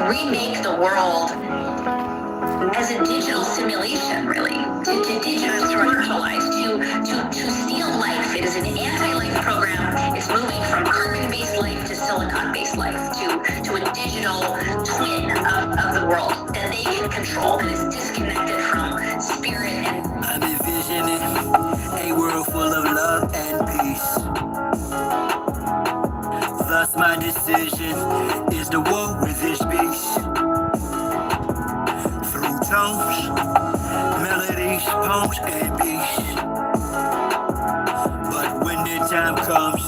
remake the world as a digital simulation, really, to digitalize, to steal life. It is an anti-life program. It's moving from carbon-based life to silicon-based life, to a digital twin of the world that they can control, that is disconnected from spirit and... I'm envisioning a world full of love and peace. Thus my decision is to war with this beast. Through tones, melodies, poems, and beats. But when the time comes,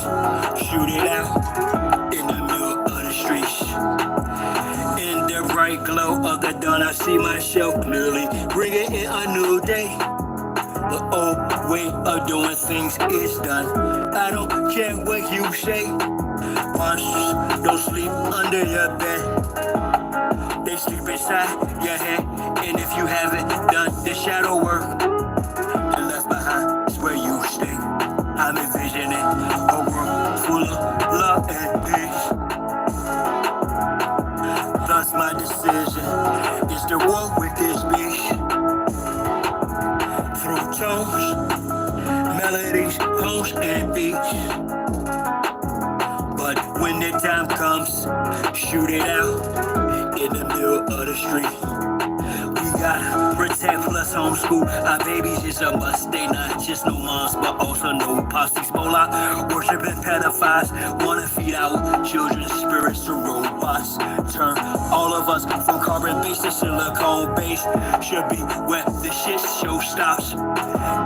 shoot it out in the middle of the streets. In the bright glow of the dawn, I see myself clearly, bringing in a new day. The old way of doing things is done. I don't care what you say. Monsters don't sleep under your bed. They sleep inside your head. And if you haven't done the shadow work, then left behind is where you stay. I'm envisioning a world full of love and peace. Thus my decision is to walk with this beast. Through tones, melodies, poems, and beats. But when the time comes, shoot it out in the middle of the street. We gotta protect plus homeschool. Our babies is a must. They not just no moms, but also no pops. These worshiping pedophiles wanna feed our children's spirits to robots. Turn all of us from carbon-based to silicone-based. Should be where the shit show stops.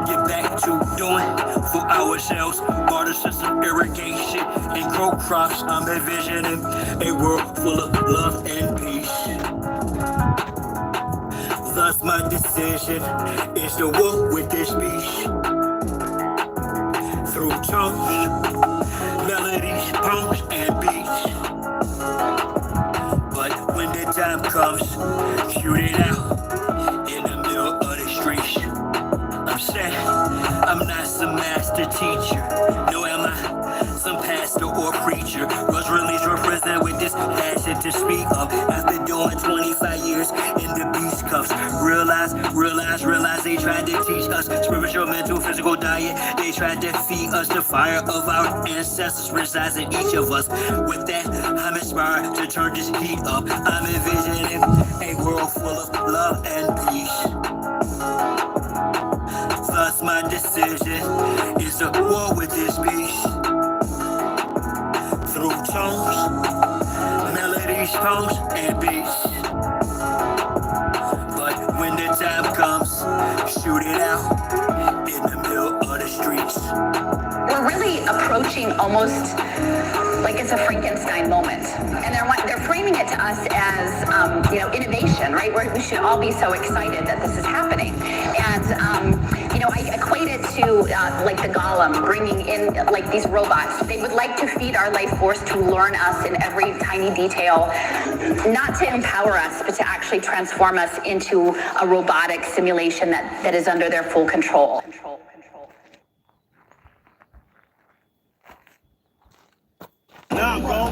Get back to doing for ourselves. Water system, irrigation, and grow crops. I'm envisioning a world full of love and peace. Thus my decision is to walk with this beast. Through tones, melodies, poems, and beats. But when the time comes, shoot it out in the middle of the streets. I'm saying I'm not some master teacher. No, am I some pastor or preacher? Was released from prison with this passion to speak of. After doing 25 years in the beast cuffs. Realize they tried to teach us spiritual, mental, physical diet. They tried to feed us the fire of our ancestors resides in each of us. With that, I'm inspired to turn this heat up. I'm envisioning a world full of love and peace. Thus my decision is to war with this beast. Through tones, melodies, poems, and beats. But when the time comes, shoot it out in the middle of the streets. We're really approaching almost like it's a Frankenstein moment. And they're framing it to us as, innovation, right? Where we should all be so excited that this is happening. And, I equate it to like the Golem, bringing in like these robots. They would like to feed our life force to learn us in every tiny detail, not to empower us, but to actually transform us into a robotic simulation that is under their full control. Nah, bro.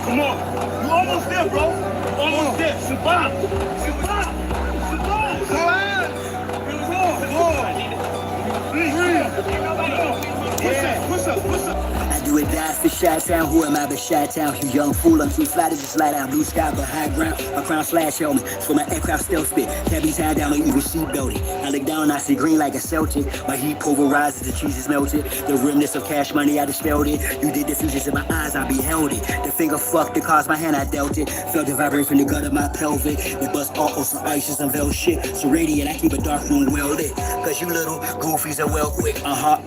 Come on. You almost there, bro. Almost there. Survive. Push up. I do it die for Chi-Town. Who am I but Chi-Town? You young fool, I'm too fly to just light out blue sky but high ground. My crown slash helmet, it's for my aircraft stealth spit. Can't be tied down or even seat belted. I look down, I see green like a Celtic. My heat pulverizes, the cheese is melted. The remnants of cash money, I dispelled it. You did the fusions in my eyes, I beheld it. The finger fucked the cause, my hand, I dealt it. Felt the vibrate from the gut of my pelvic. We bust all some ices and veil shit. So radiant, I keep a dark room well lit. Cause you little goofies are well quick.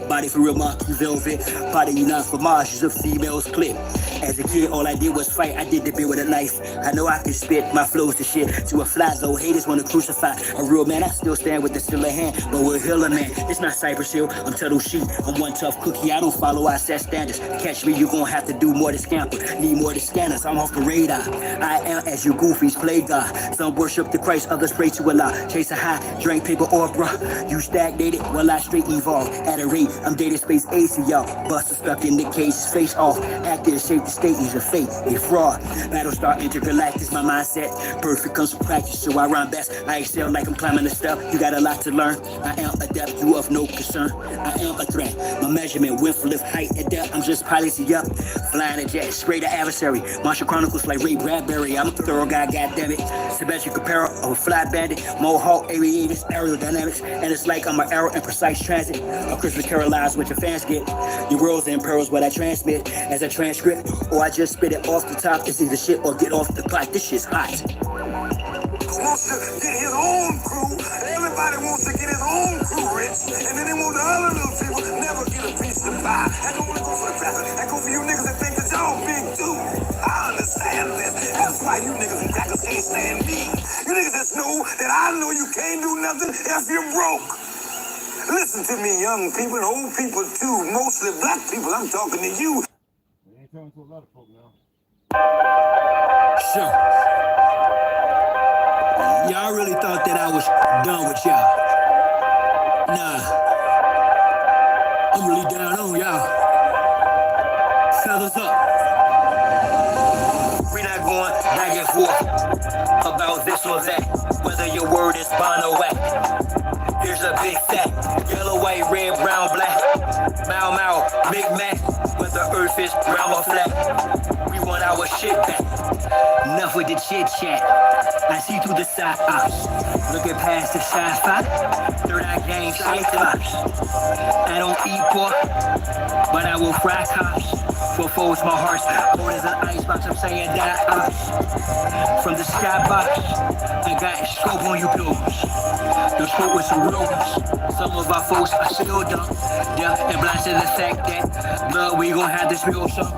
Body for real, monkey velvet. Body you not for Mars, a female's clip. As a kid, all I did was fight. I did the bit with a knife. I know I can spit my flows to shit. To a fly zone, haters wanna crucify a real man. I still stand with the stiller hand, but we're healer man. It's not Cypress Hill, I'm Tuttle Sheep. I'm one tough cookie, I don't follow our set standards. To catch me, you gon' have to do more to scamper. Need more to scanners, I'm off the radar. I am as you goofies play God. Some worship the Christ, others pray to Allah. Chase a high, drink paper or bruh. You stagnated, well I straight evolve. At a rate, I'm dated space age to y'all. Buster stuck in the cages, face off. Actor shape the state, he's a fake, a fraud. Battlestar intergalactic, my mindset. Perfect comes from practice, so I rhyme best. I excel like I'm climbing the step. You got a lot to learn. I am adept, you of no concern. I am a threat. My measurement, width, lift, height, and depth. I'm just piloting up. Flying a jet, straight to adversary. Martial Chronicles like Ray Bradbury. I'm a thorough guy, goddammit. Sebastian Capero of a fly bandit. Mohawk, aviators, aerodynamics. And it's like I'm an arrow in precise transit. A Christmas Carol lies what your fans get. Your worlds and pearls what I transmit as a transcript. Or I just spit it off the top. It's either shit or get off the pot. This shit's hot. Wants to get his own crew. Everybody wants to get his own crew rich. And then they want the other little people never get a piece to buy. I don't want to go for the traffic. I go for you niggas that think that y'all big too. I understand this. That's why you niggas and crackers can't stand me. You niggas just know that I know you can't do nothing if you're broke. Listen to me, young people and old people too. Mostly black people, I'm talking to you. We ain't talking to a lot of folk now. So, y'all really thought that I was done with y'all? Nah, I'm really down on y'all. Fellas up. We're not going back and forth about this or that, whether your word is bond or whack. Here's a big fact, yellow, white, red, brown, black. Mau Mau, Big Mac, whether earth is round or flat. We want our shit back. Enough with the chit chat. I see through the side ops. Looking past the sci-fi. Third eye gang cyclops. I don't eat pork, but I will fry cops. For foes, my heart's cold as an icebox. I'm saying that from the skybox. I got scope on you dudes. The smoke with some rules. Some of our folks are still dumb. Yeah, and blind to the fact that blood, we gon' have this real some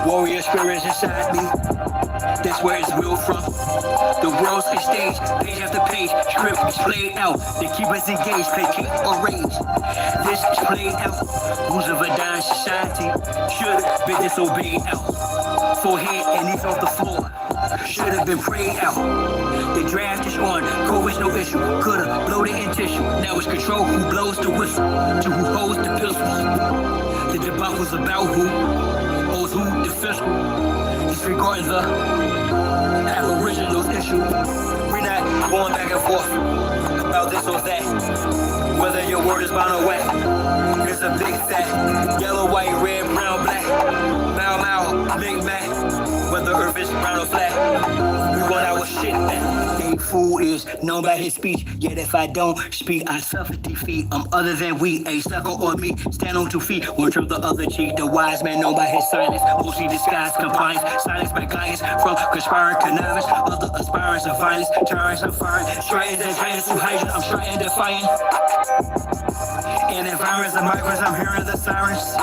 warrior spirits inside me. That's where it's real from. The world's a stage, page after page, script is played out. They keep us engaged, placate or rage. This is played out. Rules of a dying society should have been disobeyed out. Forehead and knees off the floor should have been prayed out. The draft is on, COVID's no issue. Coulda bloated in tissue. Now it's control who blows the whistle to who holds the pistol. The debacle's about who owes who the fiscal. Disregarding the aboriginal issue. We're not going back and forth about this or that, whether your word is bond or whack. Here's a big fact, yellow, white, red, brown, black. Mau Mau, Big Mac, whether earth is round or flat. We want our shit back. A fool is known by his speech, yet if I don't speak, I suffer defeat. I'm other than we, a sucker or me. Stand on 2 feet, one turn the other cheek. The wise man known by his silence, mostly disguised compliance. Silence by clients from conspiring connivance. Other aspirants of violence, tyrants of firing. Striding and giants to hide, I'm striding defiant. In environs of migrants, I'm hearing the sirens.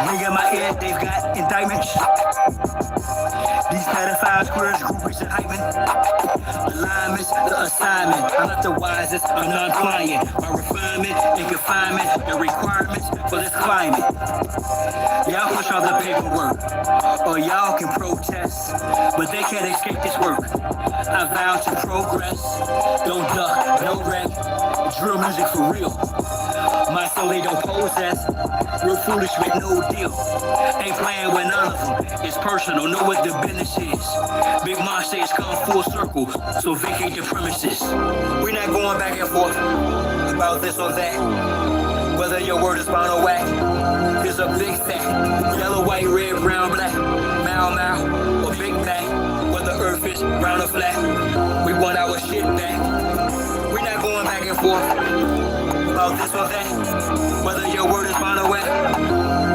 Ring in my ear, they've got indictments. These pedophiles, queers, groupies, and hyping. Alignments, the assignment. I'm not the wisest, I'm non-client. My refinement and confinement, the requirements for this climate. Y'all push all the paperwork, or y'all can protest, but they can't escape this work. I vow to progress, don't duck, no wreck. Drill music for real. My soul they don't possess. Real foolish with no deal. Ain't playing with none of them. It's personal, know what the business is. Big Mom says come full circle, so vacate the premises. We're not going back and forth about this or that, whether your word is bond or whack. Here's a big fact, yellow, white, red, brown, black. Mau Mau or Big Mac, whether earth is round or flat. We want our shit back. We're not going back and forth about this or that, whether your word is bond or whack.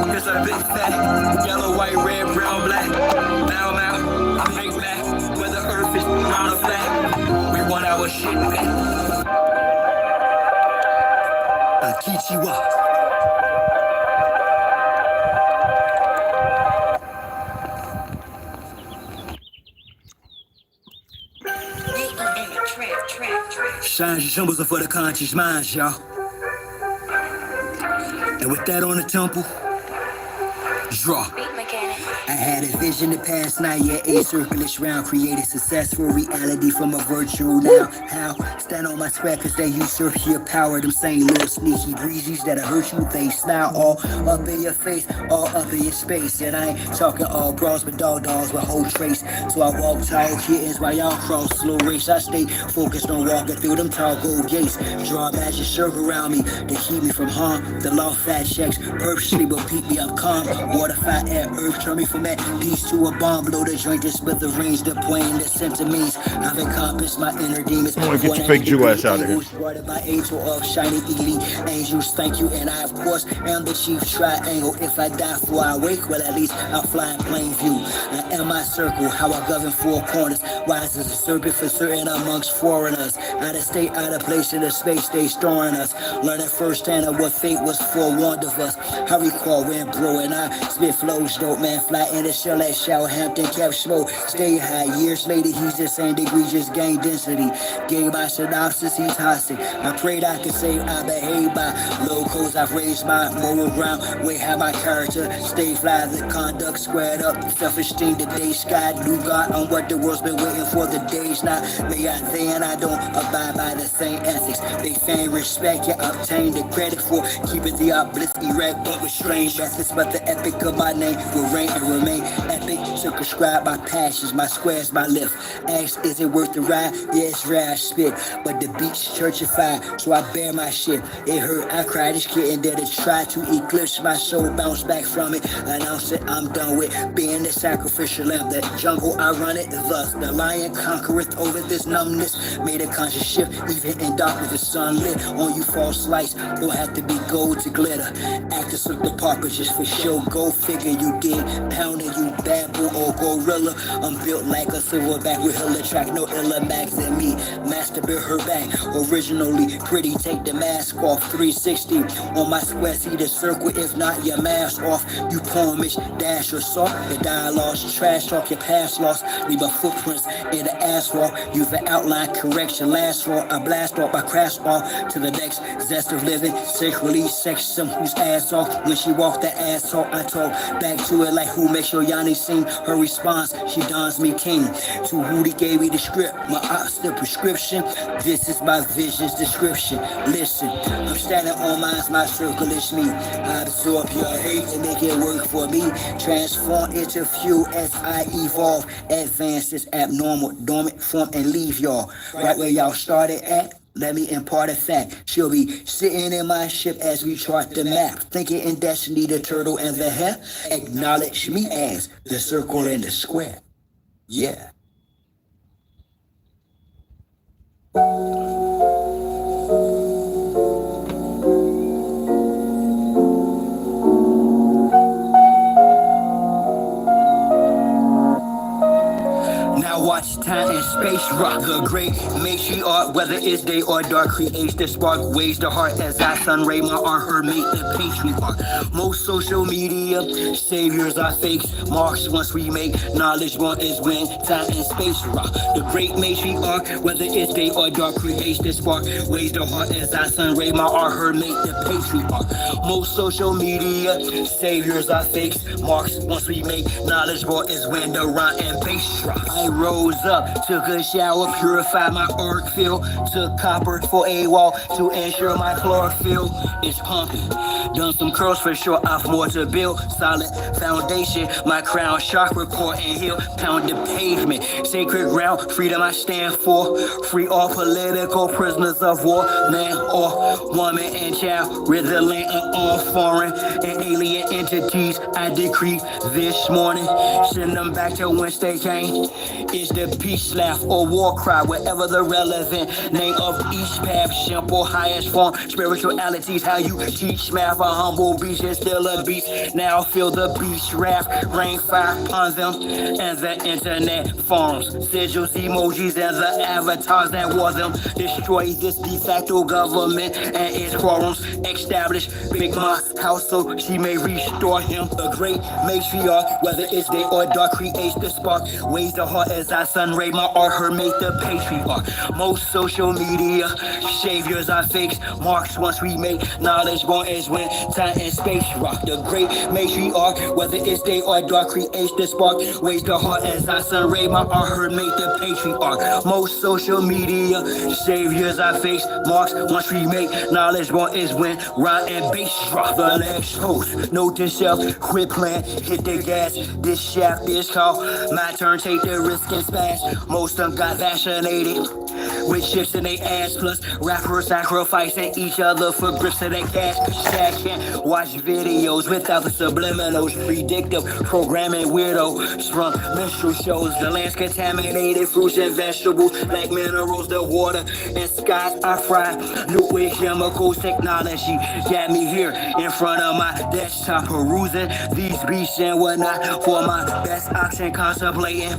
Here's a big fact, yellow, white, red, brown, black. Mau Mau, Big Mac, whether earth is round or flat. We want our shit back. Akichiwa. Signs and symbols are for the conscious minds, y'all. And with that on the temple, draw. I had a vision the past night, yeah, a circulus round, created successful reality from a virtual now. How? Stand on my square cause they usurp your power. Them same little sneaky breezes that'll hurt you, they smile all up in your face, all up in your space. And I ain't talking all bras, but dogs with whole trace. So I walk tall kittens while y'all cross slow race. I stay focused on walking through them tall gold gates. Draw a magic circle around me to keep me from harm. The law fat checks purposely will keep me up calm. Water, fire, air, earth, turn me from that peace to a bomb. Blow the joint, this but the range, the plane, the sentiments. I've encompassed my inner demons. I want to get your fake Jew ass out of here. Guarded by angel of shiny elite angels, thank you. And I, of course, am the chief triangle. If I die before I wake, well, at least I'll fly in plain view. I am my circle, how I govern four corners. Wise as a serpent for certain amongst foreigners. Out of state, out of place, in the space they storing us. Learning firsthand of what fate was forewarned of us. I recall when bro and I spit flows, dope man, fly in the shell at Southampton, kept smoke. Stay high, years later, he's the same degree, just gain density. Gave my synopsis, he's hostage. I prayed I could say I behave by locals. I've raised my moral ground. Way have my character. Stay fly, the conduct squared up. Self-esteem, the day sky. New God on what the world's been waiting for. The days not. May I then I don't abide by the same ethics. They fan respect, yeah, obtain the credit for keeping the obelisk erect, but with strange methods. But the epic of my name will reign and remain epic. To prescribe my passions, my squares, my lift. Ask, is it worth the ride? Yeah, it's rare I spit, but the beach churchified, so I bear my shit. It hurt, I cried, this kitten that it tried to eclipse my soul, bounce back from it. Announce that I'm done with being the sacrificial lamb. The jungle I run it, thus the lion conquereth over this numbness. Made a conscious shift, even in darkness the sun lit on you false lights. Don't have to be gold to glitter. Actors of the part, but just for show. Go figure, you dig, pounding you bamboo or gorilla. I'm built like a silverback with hella track, no illa max than me. Masturbate her back, originally pretty. Take the mask off, 360 on my square. See the circle, if not your mask off. You poemish, dash or soft. The dialogue's trash talk, your past lost. Leave my footprints in the asphalt. You've an outline correction, last fall. I blast off, I crash off to the next zest of living. Sexually sex some whose ass off. When she walked the ass off, I talk back to it like who makes sure Yanni sing. Her response, she dons me king. To who they gave me the script, my ops the prescription. This is my vision's description. Listen, I'm standing on mine's my circle, it's me. I absorb your hate and make it work for me. Transform into fuel as I evolve. Advance this abnormal, dormant form and leave y'all right where y'all started at. Let me impart a fact. She'll be sitting in my ship as we chart the map. Thinking in destiny, the turtle and the hare. Acknowledge me as the circle and the square. Yeah. Now watch time and space rock. The great matriarch, whether it's day or dark, creates the spark, weighs the heart as I sun ray my art, her mate, the patriarch. Most social media saviors are fakes. Marks once we make knowledge one is when time and space rock. The great matriarch, whether it's day or dark, creates the spark, weighs the heart as I sun ray my art, her mate, the patriarch. Most social media saviors are fakes. Marks once we make knowledge one is when the rhyme and bass drop. I rose up, took a shower, purified my arc field, took copper for a wall to ensure my chlorophyll is pumping. Done some curls for sure, I've more to build. Solid foundation, my crown chakra core and heel. Pound the pavement, sacred ground, freedom I stand for. Free all political prisoners of war, man or woman and child. Rid the land of all foreign and alien entities. I decree this morning, send them back to whence they came. Is the peace laugh or war cry, whatever the relevant name of each path, simple highest form, spirituality's how you teach math. A humble beach is still a beach. Now feel the beach raft, rain fire upon them, and the internet forums, sigils, emojis, and the avatars that wore them. Destroy this de facto government and its quorums. Establish Big Ma's house so she may restore him. A great matriarch, whether it's day or dark, creates the spark, weighs the heart as I sun ray my art, her mate the patriarch. Most social media saviors are fakes. Marks once we make knowledge born is when time and space rock. The great matriarch, whether it's day or dark, creates the spark. Waves the heart as I sun ray my art, her make the patriarch. Most social media saviors I face, marks once we make knowledge born is when rhyme and bass drop. The next host, note to self, quit playing, hit the gas. This shaft is called my turn, take the risk and smash. Most of them got vaccinated with chips in their ass, plus rappers sacrificing each other for grips of their cash. Sad can't watch videos without the subliminals, predictive programming weirdo sprung minstrel shows. The land's contaminated, fruits and vegetables, black minerals, the water and skies I fry. Nuclear chemicals technology got me here in front of my desktop, perusing these beats and whatnot for my best option, contemplating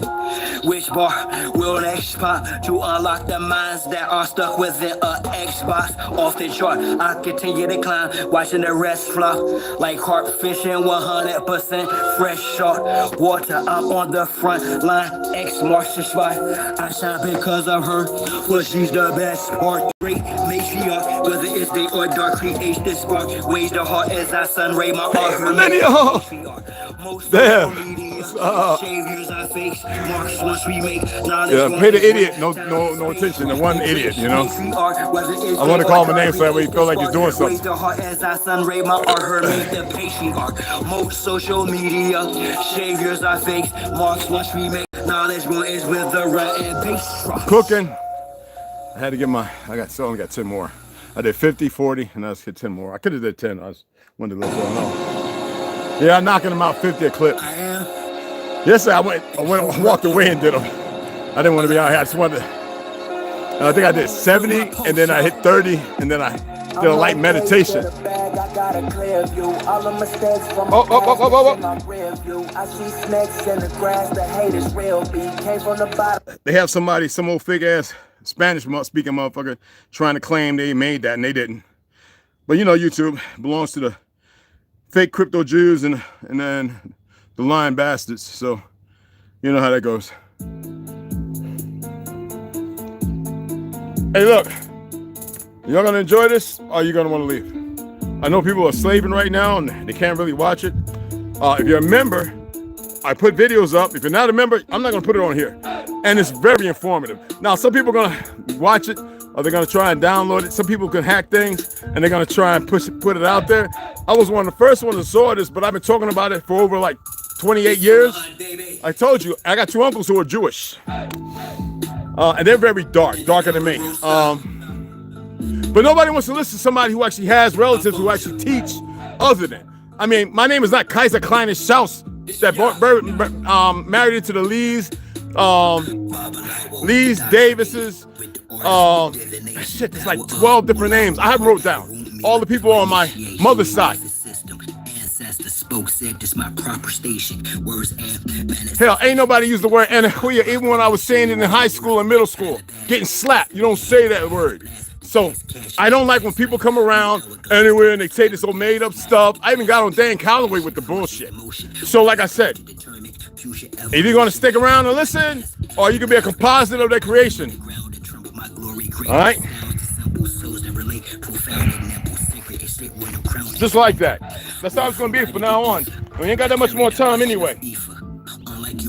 which bar will next pop to unlock the minds that are stuck within a Xbox. Off the chart, I continue to climb, watching the rest flop like carp fishing, 100% fresh salt water. I'm on the front line, X marks the spot. I shine because of her, but she's the best part. Great matriarch, whether it's day or dark, creates the spark. Waves the heart as I sun ray my art. Her Damn. Yeah, pay the idiot no attention to one idiot, you know. I want to call him a name so that way you feel like you're doing something. Most social media saviors are fakes. Marks once we make knowledge one is with the right and base. Cooking. I had to get my, only got 10 more. I did 50, 40, and I just hit 10 more. I could have did 10. I just wanted to let y'all know. Yeah, I'm knocking them out 50 a clip. Yes, I walked away and did them. I didn't want to be out here. I just wanted to, I think I did 70, and then I hit 30, and then I did a light meditation. They have somebody, some old fake ass Spanish speaking motherfucker trying to claim they made that, and they didn't. But you know, YouTube belongs to the fake crypto Jews and then the lying bastards. So you know how that goes. Hey, look, y'all gonna enjoy this, or are you gonna want to leave? I know people are slaving right now and they can't really watch it. If you're a member, I put videos up. If you're not a member, I'm not gonna put it on here. And it's very informative. Now, some people are gonna watch it, or they're gonna try and download it. Some people can hack things, and they're gonna try and put it out there. I was one of the first ones that saw this, but I've been talking about it for over like 28 years. I told you, I got two uncles who are Jewish. And they're very darker than me. But nobody wants to listen to somebody who actually has relatives who actually teach other than. I mean, my name is not Kaiser Kleinish Schaus that married into the Lees, Davises. Shit, there's like 12 different names. I haven't wrote down all the people on my mother's side. Hell, ain't nobody used the word anahuya even when I was saying it in high school and middle school. Getting slapped, you don't say that word. So I don't like when people come around anywhere and they say this old made up stuff. I even got on Dan Calloway with the bullshit. So like I said, either you're gonna stick around and listen, or you can be a composite of their creation. All right? Just like that. That's how it's gonna be from now on. We ain't got that much more time anyway.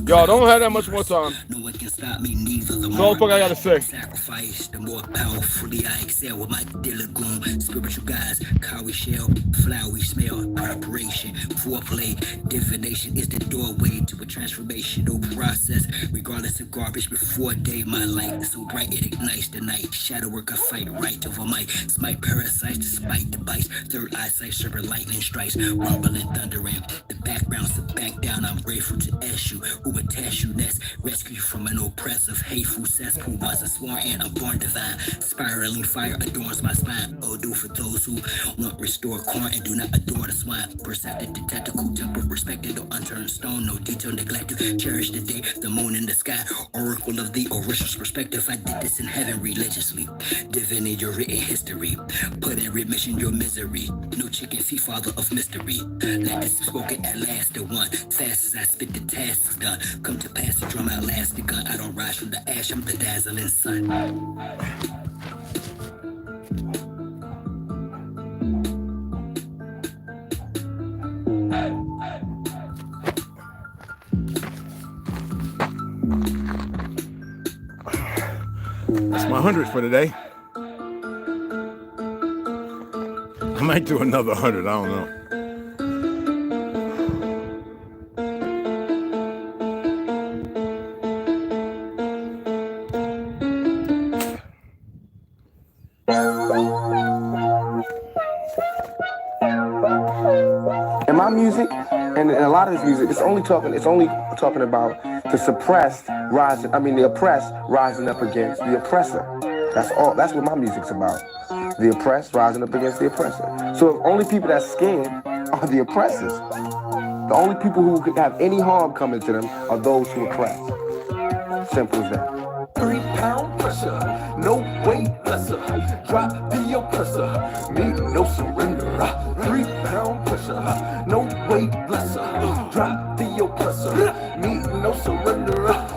Y'all don't have that much more time. That's all the fuck I gotta say. Sacrifice, the more powerfully I excel with my dilagoon. Spiritual guys, cowie shell, flowery smell, preparation, foreplay, divination is the doorway to a transformational process. Regardless of garbage before day, my light is so bright it ignites the night. Shadow work, I fight right over might. Smite parasites despite the bites. Third eyesight, serpent lightning strikes. Rumbling, thundering. The background's to back down. I'm grateful to ask you who would test you next. Rescue you from an oppressive, hateful cesspool. Wasn't sworn in, I'm born divine. Spiraling fire adorns my spine. Oh, do for those who want restore corn and do not adore the swine. Perceptive, the tactical temper, respected or unturned stone. No detail, neglect to cherish the day, the moon in the sky. Oracle of the original perspective. I did this in heaven religiously. Divinity your written history. Put in remission your misery. No chicken feet, father of mystery. Let this spoken at last, the one. Fast as I spit, the task is done. Come to pass, the drum outlast the gun. I don't rise from the ash, I'm the dazzling sun. That's my 100 for today. I might do another 100, I don't know. In my music, and in a lot of this music, it's only talking about the suppressed rising. I mean, the oppressed rising up against the oppressor. That's all. That's what my music's about. The oppressed rising up against the oppressor. So the only people that's scared are the oppressors. The only people who could have any harm coming to them are those who oppress. Simple as that. 3 pound pressure, no weight lesser. Drop the oppressor, meet no surrender. 3 pound pressure, no weight lesser. Drop the oppressor, meet no surrender.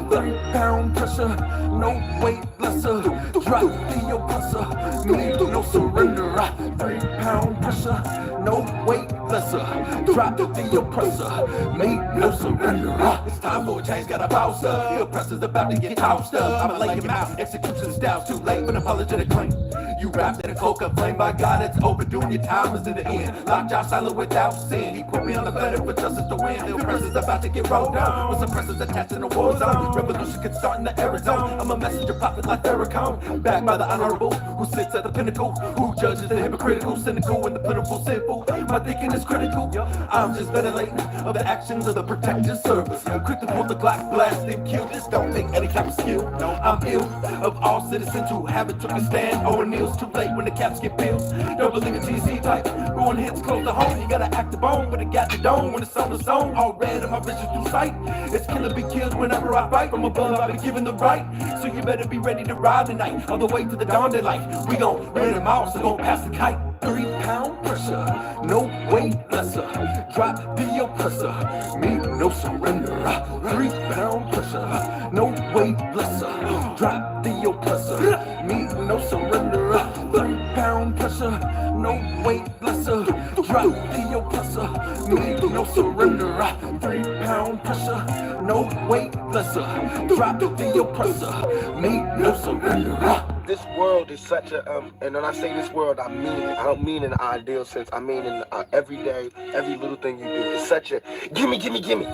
3 pound pressure, no weight lesser. Drop the oppressor, meet no surrender. 3 pound pressure, no weight lesser. Drop the oppressor, meet no surrender. It's time for a change, gotta bounce up. The oppressor's about to get tossed up. I'ma lay him out, execution style's too late for an apologetic claim. You wrapped in a cloak of flame, by God it's overdue, your time is in the end. Locked out silent without sin, he put me on the better for justice to win. The oppressor's about to get rolled down, with suppressors attached in the war zone. Revolution can start in the Arizona. I'm a messenger prophet like Farrakhan, backed by the honorable, who sits at the pinnacle, who judges the hypocritical, cynical, and the pitiful sinful. My thinking is critical, I'm just ventilating of the actions of the protective service. I'm quick to pull the Glock, blast and kill. This don't take any type of skill. No, I'm ill of all citizens who haven't took a stand. O'Neill's too late when the caps get peeled. Don't believe a TC type, ruin hits close to home. You gotta act the bone, but it got the dome when it's on the zone. All red in my vision through sight. It's killer be killed whenever I fight. From above I've been given the right, so you better be ready to ride tonight. All the way to the dawn daylight. We gon' rid them out, so gon' pass the kite. 3 pound pressure, no weight lesser. Drop the oppressor, meet no surrender. 3 pound pressure, no weight lesser. Drop the oppressor, meet no surrender. 3 pound pressure, no weight lesser. Drop the oppressor, meet no surrender. 3 pound pressure, no weight lesser. Drop the oppressor, meet no surrender. This world is such a, and when I say this world, I mean it. I don't mean in the ideal sense. I mean in every day, every little thing you do. It's such a, gimme, gimme, gimme.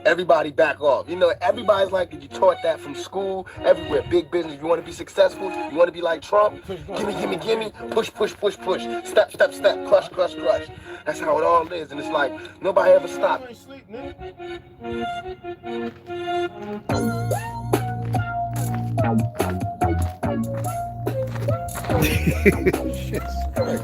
Everybody back off. You know, everybody's like, you taught that from school, everywhere. Big business, you want to be successful, you want to be like Trump, gimme, gimme, gimme, push, push, push, push, step, step, step, crush, crush, crush. That's how it all is, and it's like, nobody ever stopped. Shit, Christ.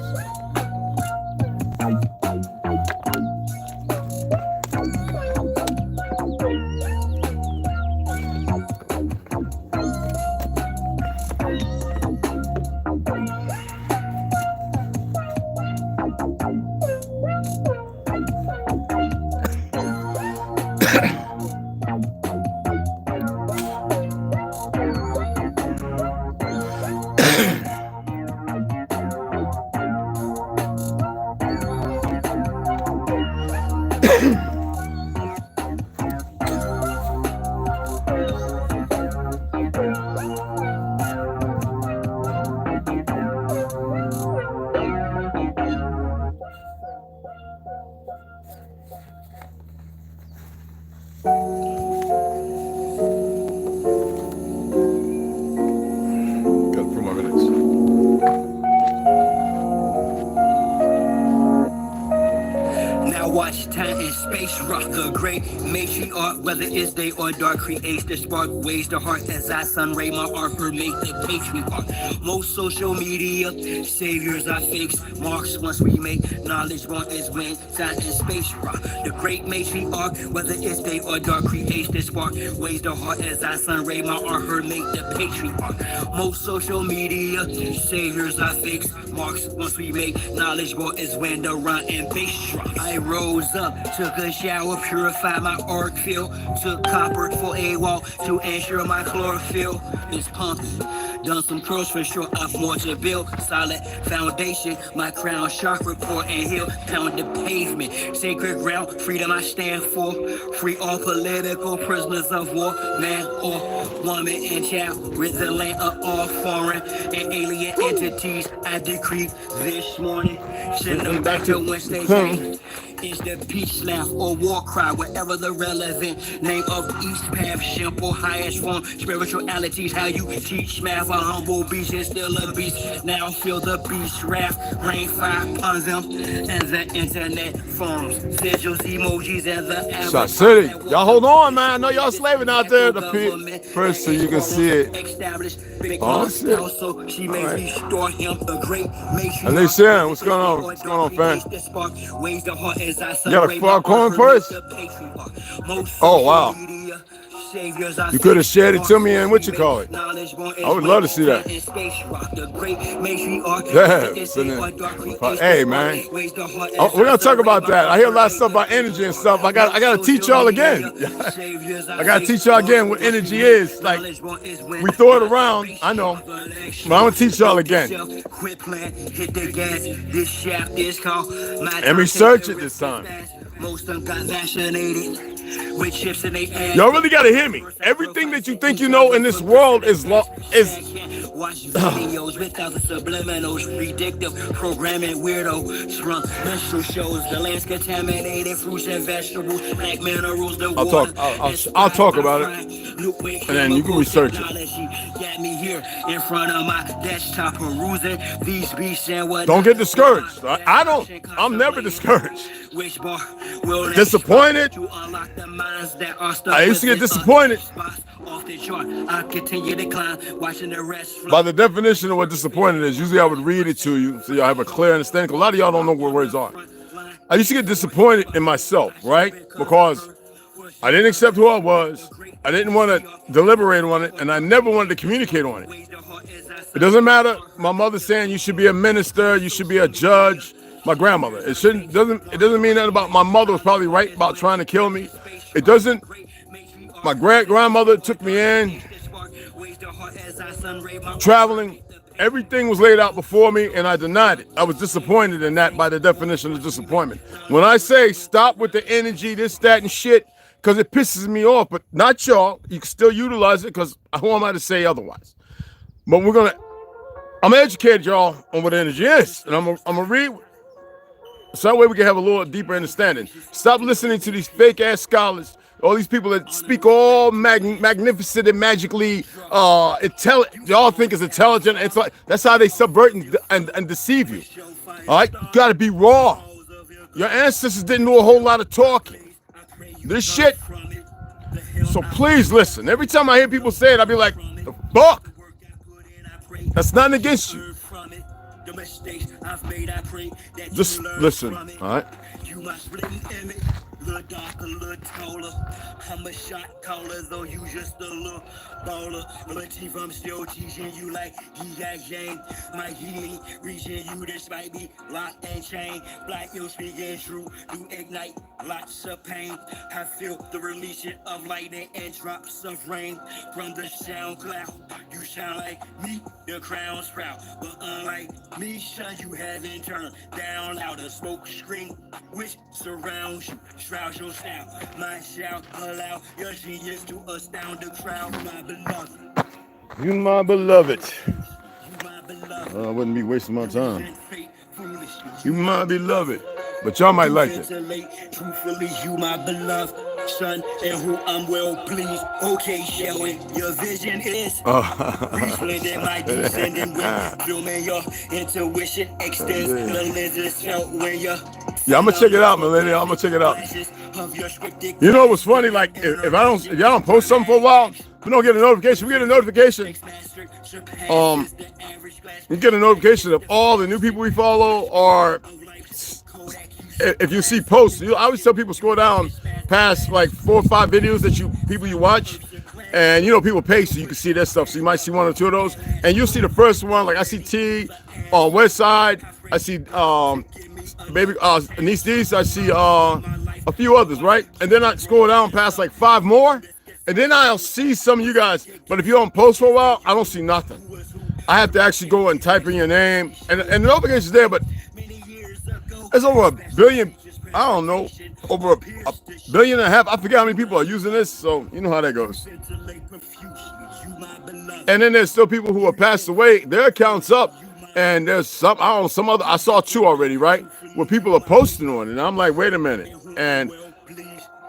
Whether it's day or dark, creates the spark, ways the heart as I sun ray my art per make the patriarch. Most social media saviors are fakes, marks once we make knowledge born is when time and space rock. The great matriarch, whether it's day or dark, creates the spark, ways the heart as I sun ray my art her make the patriarch. Most social media saviors are fakes, marks once we make knowledge born is when the run and bass drop. I rose up, took a shower. shower, purify my arc field. Took copper for a walk to ensure my chlorophyll is pumping. Done some curls for sure, I've more to build. Solid foundation, my crown chakra core and hill. Pound the pavement, sacred ground, freedom I stand for. Free all political prisoners of war, man or woman and child. Rid the land of all foreign and alien entities. I decree this morning, send them back to whence they came. Is the peace laugh or war cry, whatever the relevant name of each path, simple, highest form, spiritualities, how you teach math, a humble beast is still a beast, now feel the beast wrath, rain fire upon them, and the internet forms, sigils, emojis, and the Shot City, y'all hold on, man. I know y'all slaving out there. The first so you can see it. Oh shit! Also, she made me store him the great. And they saying, what's going on? What's going on, fam? You got a frog corn first? Oh wow! You could have shared it to me and what you call it. I would love to see that. Yeah. Hey man, we're gonna talk about that. I hear a lot of stuff about energy and stuff. I gotta teach y'all again. I gotta teach y'all again what energy is. Like we throw it around, I know, but I'm gonna teach y'all again. And research it this time. Most of them got vaccinated with chips in their ass. Y'all really gotta hear me. Everything that you think you know in this world is watch videos without the subliminals, predictive programming, weirdo, strong menstrual shows, the land's contaminated, fruits and vegetables, black minerals, the I'll talk about it, and then you can research it. Got me here in front of my desktop perusing these beasts and what. Don't get discouraged. I'm never discouraged. Disappointed. I used to get disappointed. By the definition of what disappointed is, usually I would read it to you so y'all have a clear understanding. A lot of y'all don't know what words are. I used to get disappointed in myself, right? Because I didn't accept who I was. I didn't want to deliberate on it, and I never wanted to communicate on it. It doesn't matter. My mother saying you should be a minister, you should be a judge. My grandmother. It doesn't mean that about my mother was probably right about trying to kill me. It doesn't. My grandmother took me in, traveling. Everything was laid out before me, and I denied it. I was disappointed in that by the definition of disappointment. When I say stop with the energy, this, that, and shit, because it pisses me off, but not y'all. You can still utilize it because who am I to say otherwise? But I'm gonna educate y'all on what energy is, and I'm gonna read. So that way we can have a little deeper understanding. Stop listening to these fake ass scholars, all these people that speak all magnificent and magically intelligent. Y'all think is intelligent. It's like that's how they subvert and deceive you. All right, you gotta be raw. Your ancestors didn't do a whole lot of talking. This shit. So please listen. Every time I hear people say it, I'll be like, the fuck? That's nothing against you. Just listen, all right? Little darker, little taller. I'm a shot caller, though you just a little baller. Latif, I'm still teaching you like he got yang. My healing reaching you despite me locked and chained. Black, you speaking true, you ignite lots of pain. I feel the releasing of lightning and drops of rain from the sound cloud. You sound like me, the crown sprout. But unlike me, son, you haven't turned down out a smoke screen which surrounds you. Shroud your style, my shout allow your genius to astound the crowd, my beloved. You my beloved. I wouldn't be wasting my time. You my beloved. But y'all might like it. Truthfully, you my beloved son, and who I'm well pleased. Okay, showing your vision is resplendent, my descendant when filming your intuition extends the lenses felt when you're. Yeah, I'm gonna check it out, millennial. I'm gonna check it out. You know what's funny? Like if y'all don't post something for a while, we don't get a notification. We get a notification. We get a notification of all the new people we follow, or if you see posts. I always tell people scroll down past like 4 or 5 videos that people you watch, and people pay so you can see that stuff. So you might see 1 or 2 of those, and you'll see the first one. Like I see T on West Side. I see baby Niece Dees. I see a few others, right? And then I scroll down past like 5 more, and then I'll see some of you guys. But if you're on post for a while, I don't see nothing. I have to actually go and type in your name, and the notification's there, but there's over a billion, I don't know, over a billion and a half. I forget how many people are using this, so you know how that goes. And then there's still people who have passed away. Their account's up, and there's some, I don't know, some other, I saw 2 already, right? Where people are posting on it, and I'm like, wait a minute. And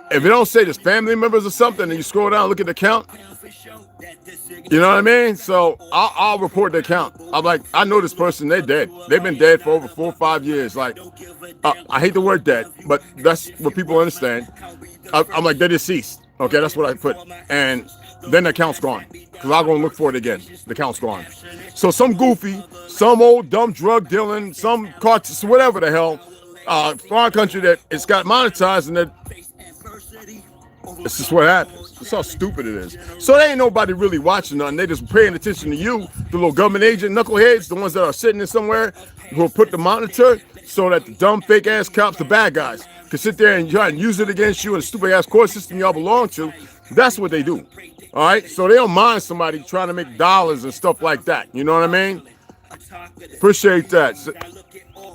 if you don't say there's family members or something, and you scroll down, look at the count, you know what I mean? So I'll report the count. I'm like, I know this person, they're dead. They've been dead for over 4 or 5 years. Like, I hate the word dead, but that's what people understand. I'm like, they're deceased. Okay, that's what I put. And then the count's gone. Because I'll go and look for it again. The count's gone. So some goofy, some old dumb drug dealing, some cartels, whatever the hell, foreign country that it's got monetized, and that it's just what happens. That's how stupid it is. So there ain't nobody really watching nothing. They just paying attention to you, the little government agent knuckleheads, the ones that are sitting in somewhere who will put the monitor so that the dumb fake ass cops, the bad guys, can sit there and try and use it against you in the stupid ass court system y'all belong to. That's what they do. All right. So they don't mind somebody trying to make dollars and stuff like that. You know what I mean? Appreciate that. So,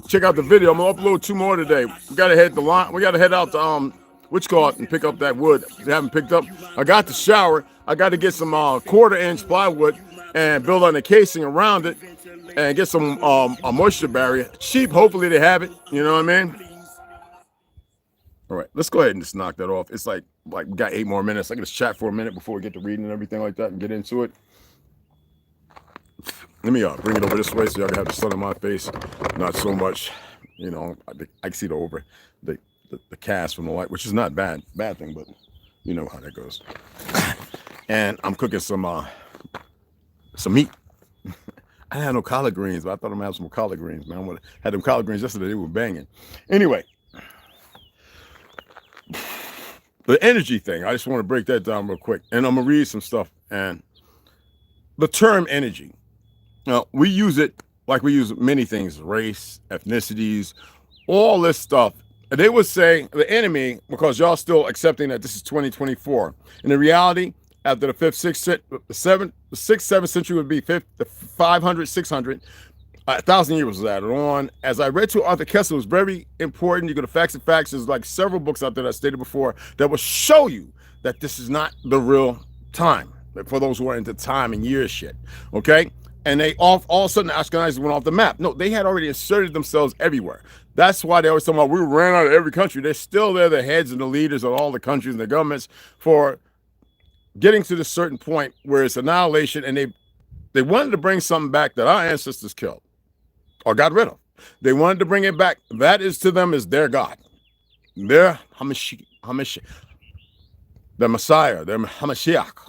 check out the video. I'm gonna upload 2 more today. We gotta head the line. We gotta head out to and pick up that wood. They haven't picked up. I got the shower. I got to get some 1/4-inch plywood and build on the casing around it and get some a moisture barrier. Cheap. Hopefully they have it. You know what I mean? All right, let's go ahead and just knock that off. It's like we got 8 more minutes. I can just chat for a minute before we get to reading and everything like that and get into it. Let me bring it over this way so y'all can have the sun in my face. Not so much, you know. I can see the cast from the light, which is not bad thing, but you know how that goes. And I'm cooking some meat. I didn't have no collard greens, but I thought I'm gonna have some collard greens, man. I had them collard greens yesterday. They were banging. Anyway, the energy thing, I just want to break that down real quick, and I'm gonna read some stuff. And the term energy, now we use it like we use many things: race, ethnicities, all this stuff. And they would say the enemy, because y'all still accepting that this is 2024. And in reality, after the 5th, 6th, 7th century would be 500, 600, 1,000 years was added on. As I read to Arthur Kessler, it was very important. You go to Facts and Facts. There's like several books out there that I stated before that will show you that this is not the real time. For those who are into time and years shit, okay? And they all of a sudden the Ashkenazis went off the map. No, they had already inserted themselves everywhere. That's why they always talk about we ran out of every country. They're still there, the heads and the leaders of all the countries and the governments for getting to this certain point where it's annihilation, and they wanted to bring something back that our ancestors killed or got rid of. They wanted to bring it back. That is to them is their God. Their Hamashiach, their Messiah, their Hamashiach.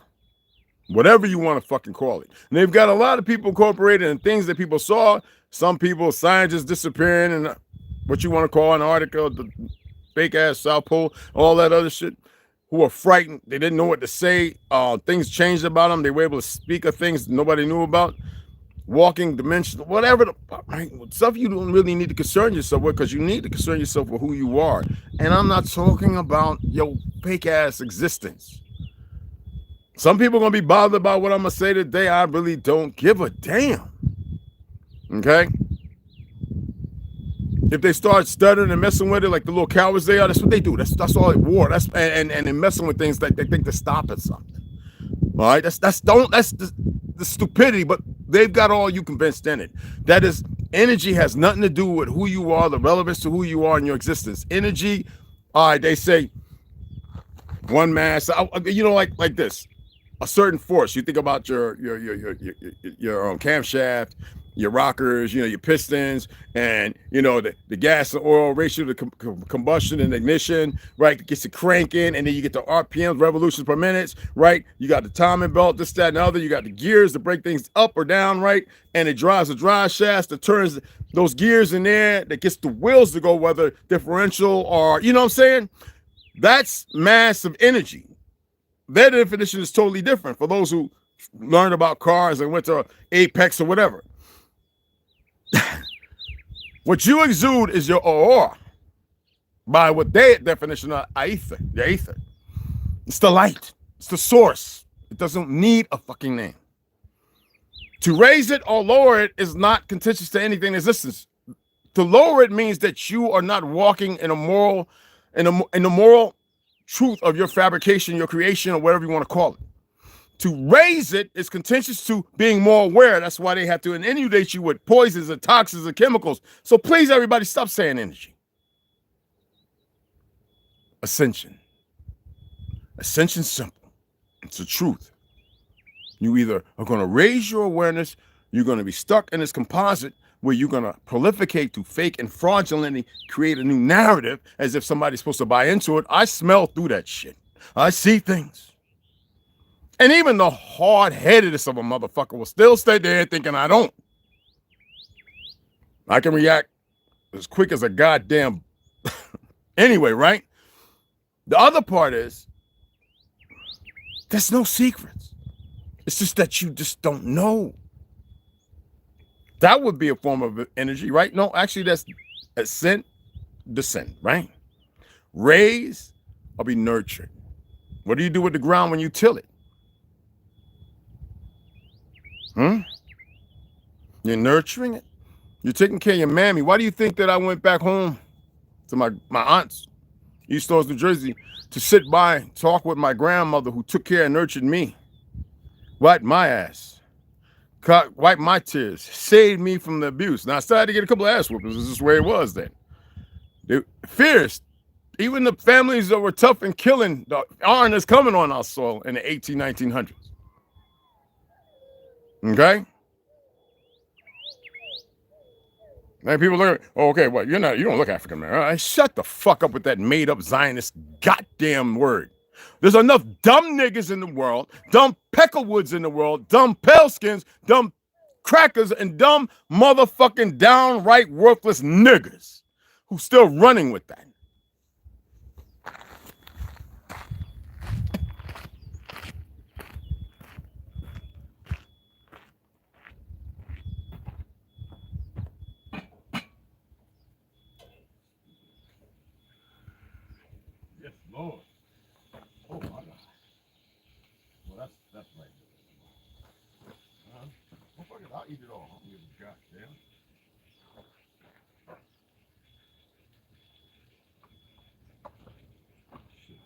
Whatever you want to fucking call it. And they've got a lot of people incorporated and things that people saw. Some people, scientists disappearing, and what you want to call an article, the fake ass South Pole, all that other shit, who are frightened. They didn't know what to say. Things changed about them. They were able to speak of things nobody knew about. Walking dimension, whatever the right, stuff you don't really need to concern yourself with, because you need to concern yourself with who you are. And I'm not talking about your fake ass existence. Some people are going to be bothered about what I'm going to say today. I really don't give a damn. Okay? If they start stuttering and messing with it like the little cowards they are, that's what they do. That's all it war. That's and messing with things that they think to stop at something. All right? That's the stupidity, but they've got all you convinced in it. That is, energy has nothing to do with who you are, the relevance to who you are in your existence. Energy, all right, they say one mass, you know, like this. A certain force. You think about your camshaft, your rockers, you know, your pistons, and you know the gas and oil ratio to combustion and ignition, right? It gets it cranking, and then you get the RPMs, revolutions per minute, right? You got the timing belt, this, that, and other. You got the gears to break things up or down, right? And it drives a drive shaft that turns those gears in there, that gets the wheels to go, whether differential or, you know what I'm saying? That's massive energy. Their definition is totally different for those who learned about cars and went to Apex or whatever. What you exude is your aura. by what their definition of ether, the ether. It's the light. It's the source. It doesn't need a fucking name. To raise it or lower it is not contentious to anything in existence. To lower it means that you are not walking in a moral, in the moral truth of your fabrication, your creation, or whatever you want to call it. To raise it is contentious to being more aware. That's why they have to inundate you with poisons and toxins and chemicals. So please, everybody, stop saying energy. Ascension. Ascension's simple. It's the truth. You either are going to raise your awareness, you're going to be stuck in this composite where you're going to proliferate to fake and fraudulently create a new narrative as if somebody's supposed to buy into it. I smell through that shit. I see things. And even the hard-headedest of a motherfucker will still stay there thinking I don't. I can react as quick as a goddamn... Anyway, right? The other part is, there's no secrets. It's just that you just don't know. That would be a form of energy, right? No, actually, that's ascent, descent, right? Raise or be nurtured. What do you do with the ground when you till it? You're nurturing it. You're taking care of your mammy. Why do you think that I went back home to my aunt's, East Orange, New Jersey, to sit by, talk with my grandmother who took care and nurtured me, wiped my ass, wiped my tears, saved me from the abuse. Now I started to get a couple of ass whoopings. This is where it was then. They fierce. Even the families that were tough and killing, the iron is coming on our soil in the 1900s. Okay? Now people look, oh, okay, well, you don't look African American. Right? Shut the fuck up with that made up Zionist goddamn word. There's enough dumb niggas in the world, dumb peckerwoods in the world, dumb pale skins, dumb crackers, and dumb motherfucking downright worthless niggas who's still running with that. Lord. Oh my God. Well, that's right. Well, fuck it, I'll eat it all. I'll give it a goddamn. Shit.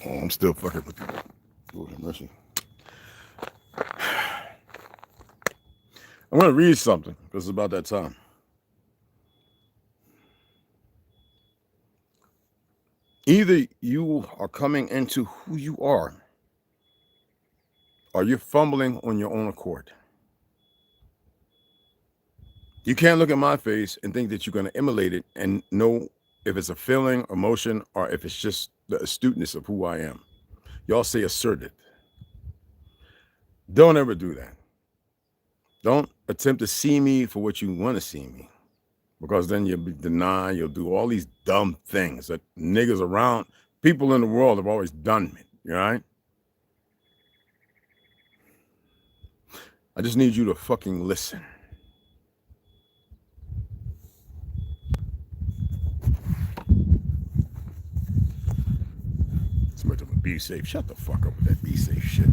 Oh, I'm still fucking with you. Lord have mercy. I'm going to read something because it's about that time. Either you are coming into who you are or you're fumbling on your own accord. You can't look at my face and think that you're going to emulate it and know if it's a feeling, emotion, or if it's just the astuteness of who I am. Y'all say assertive. Don't ever do that. Don't attempt to see me for what you want to see me, because then you'll be denied. You'll do all these dumb things that niggas around, people in the world have always done. You right? I just need you to fucking listen. Somebody told me be safe. Shut the fuck up with that be safe shit.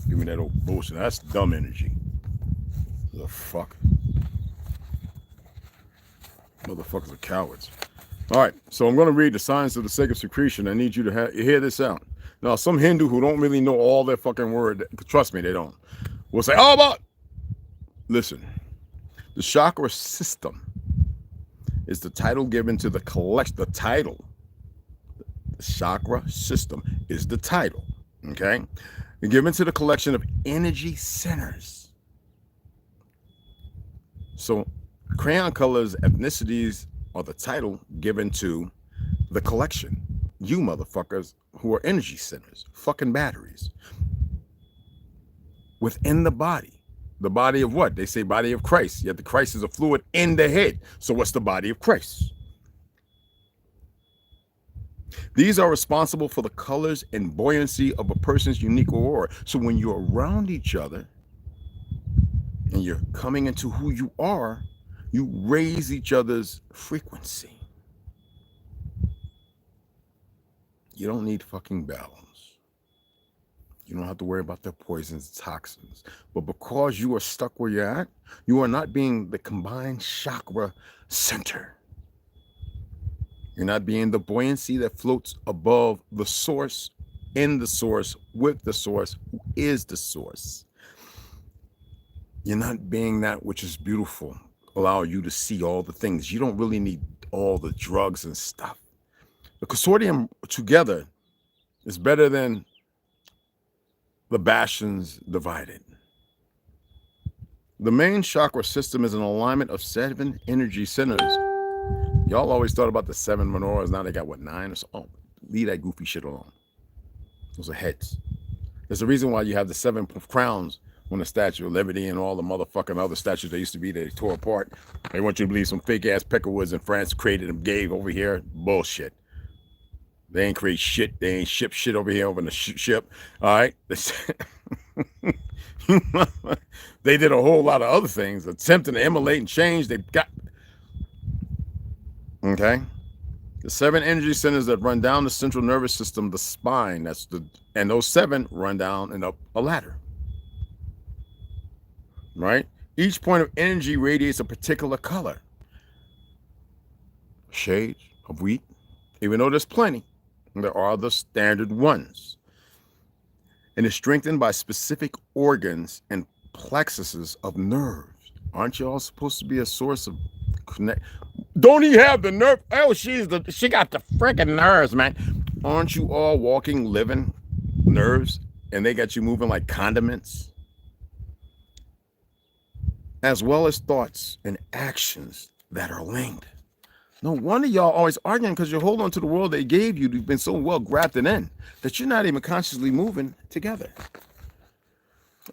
Give me that old bullshit. That's dumb energy. The fuck? Motherfuckers are cowards. All right, so I'm going to read the Science of the Sacred Secretion. I need you to hear this out. Now, some Hindu who don't really know all their fucking word, trust me, they don't, will say, "Oh, but listen, the chakra system is the title given to the collection. The title, the chakra system is the title, okay? And given to the collection of energy centers. So crayon colors, ethnicities are the title given to the collection. You motherfuckers who are energy centers, fucking batteries within the body. The body of what? They say body of Christ. Yet the Christ is a fluid in the head. So what's the body of Christ? These are responsible for the colors and buoyancy of a person's unique aurora. So when you're around each other and you're coming into who you are, you raise each other's frequency. You don't need fucking balance. You don't have to worry about the poisons, toxins. But because you are stuck where you're at, you are not being the combined chakra center. You're not being the buoyancy that floats above the source, in the source, with the source, who is the source. You're not being that which is beautiful, allow you to see all the things. You don't really need all the drugs and stuff. The consortium together is better than the bastions divided. The main chakra system is an alignment of 7 energy centers. Y'all always thought about the 7 menorahs. Now they got what, 9 or so? Oh, leave that goofy shit alone. Those are heads. There's a reason why you have the 7 crowns when the Statue of Liberty and all the motherfucking other statues that used to be there, they tore apart. They want you to believe some fake ass Peckerwoods in France created them, gave over here. Bullshit. They ain't create shit. They ain't ship shit over here over in the ship. All right. They did a whole lot of other things, attempting to emulate and change. They got. Okay. The 7 energy centers that run down the central nervous system, the spine, and those 7 run down and up a ladder. Right? Each point of energy radiates a particular color. Shades of wheat. Even though there's plenty, there are the standard ones. And is strengthened by specific organs and plexuses of nerves. Aren't you all supposed to be a source of connect? Don't he have the nerve? Oh, she got the freaking nerves, man. Aren't you all walking, living nerves? And they got you moving like condiments? As well as thoughts and actions that are linked. No wonder y'all always arguing, because you hold on to the world they gave you. You've been so well grafted in that you're not even consciously moving together.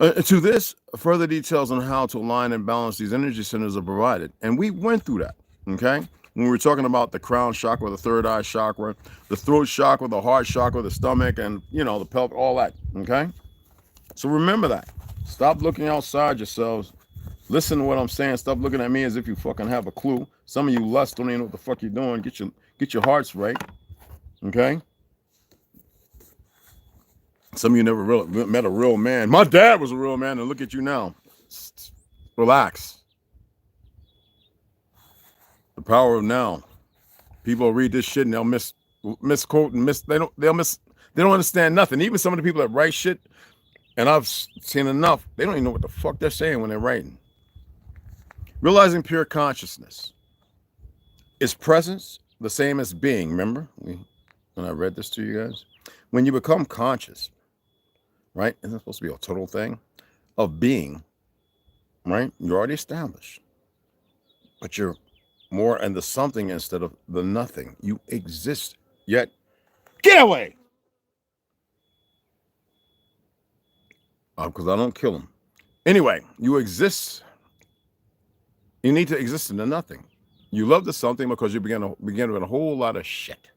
To this, further details on how to align and balance these energy centers are provided. And we went through that, okay? When we were talking about the crown chakra, the third eye chakra, the throat chakra, the heart chakra, the stomach, and, the pelvic, all that, okay? So remember that. Stop looking outside yourselves. Listen to what I'm saying. Stop looking at me as if you fucking have a clue. Some of you lust don't even know what the fuck you're doing. Get your hearts right. Okay? Some of you never really met a real man. My dad was a real man, and look at you now. Relax. The power of now. People read this shit and they'll misquote and they don't understand nothing. Even some of the people that write shit, and I've seen enough, they don't even know what the fuck they're saying when they're writing. Realizing pure consciousness. Is presence the same as being? Remember when I read this to you guys? When you become conscious, right? Isn't it supposed to be a total thing of being, right? You're already established, but you're more in the something instead of the nothing. You exist, yet get away. Because I don't kill them. Anyway, you exist. You need to exist in the nothing. You love the something because you begin with a whole lot of shit.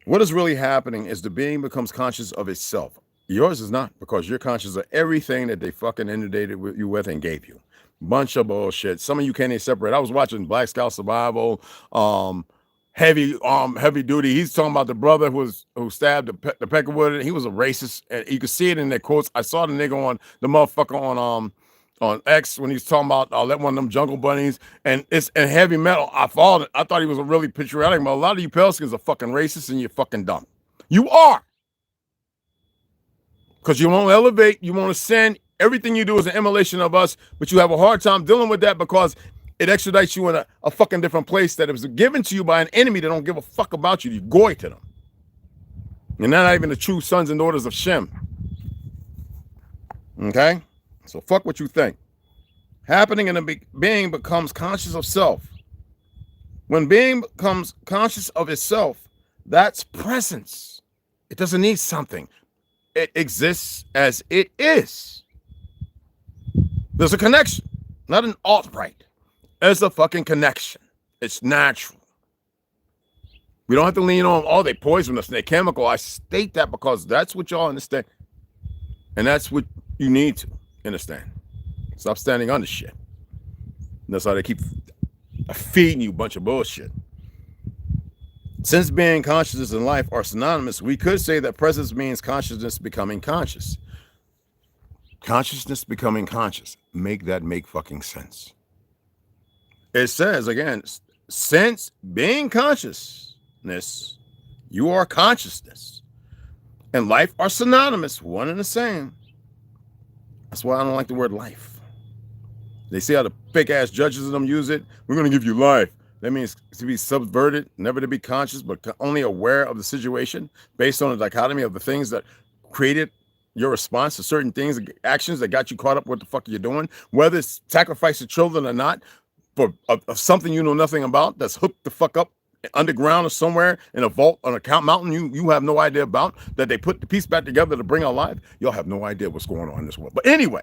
What is really happening is the being becomes conscious of itself. Yours is not, because you're conscious of everything that they fucking inundated you with and gave you. Bunch of bullshit. Some of you can't even separate. I was watching Black Scout Survival, heavy duty. He's talking about the brother who stabbed the Peckerwood. He was a racist, and you could see it in their quotes. I saw the nigga on the motherfucker on X when he's talking about let one of them jungle bunnies, and it's in heavy metal. I thought he was a really patriotic, but a lot of you Pelskins are fucking racist and you're fucking dumb. You are. Because you won't elevate, you won't ascend. Everything you do is an emulation of us, but you have a hard time dealing with that because it extradites you in a fucking different place that was given to you by an enemy that don't give a fuck about you. You goy to them. You're not even the true sons and daughters of Shem. Okay? So fuck what you think. Happening in the being becomes conscious of self. When being becomes conscious of itself, that's presence. It doesn't need something. It exists as it is. There's a connection, not an alt-right. There's a fucking connection. It's natural. We don't have to lean on, oh, they poison us and they chemical. I state that because that's what y'all understand. And that's what you need to understand. Stop standing under shit. And that's how they keep feeding you a bunch of bullshit. Since being consciousness and life are synonymous, we could say that presence means consciousness becoming conscious. Consciousness becoming conscious. Make that make fucking sense. It says, again, since being consciousness, you are consciousness, and life are synonymous, one and the same. That's why I don't like the word life. They see how the fake ass judges of them use it. We're going to give you life. That means to be subverted, never to be conscious, but only aware of the situation based on a dichotomy of the things that created your response to certain things, actions that got you caught up with what the fuck you're doing, whether it's sacrifice of children or not, for of something you know nothing about, that's hooked the fuck up underground or somewhere in a vault on a mountain you have no idea about, that they put the piece back together to bring our life. You'll have no idea what's going on in this world. But anyway,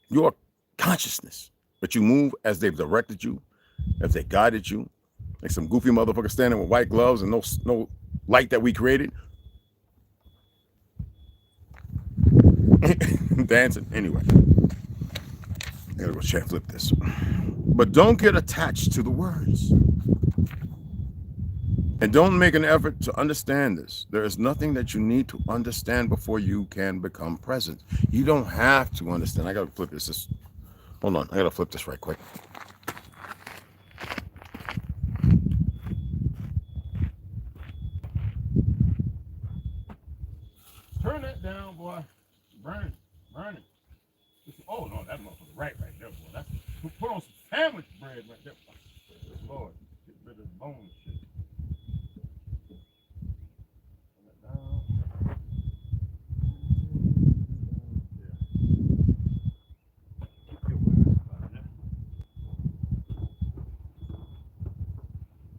your consciousness, but you move as they've directed you, as they guided you, like some goofy motherfucker standing with white gloves and no light that we created. Dancing. Anyway, I gotta go check flip this. But don't get attached to the words. And don't make an effort to understand this. There is nothing that you need to understand before you can become present. You don't have to understand. I gotta flip this. Hold on, I gotta flip this right quick. Turn that down, boy. Burn it. Oh no, that motherfucker right there, boy. That's put on some sandwich bread right there. Lord, get rid of the bone shit. Turn that down.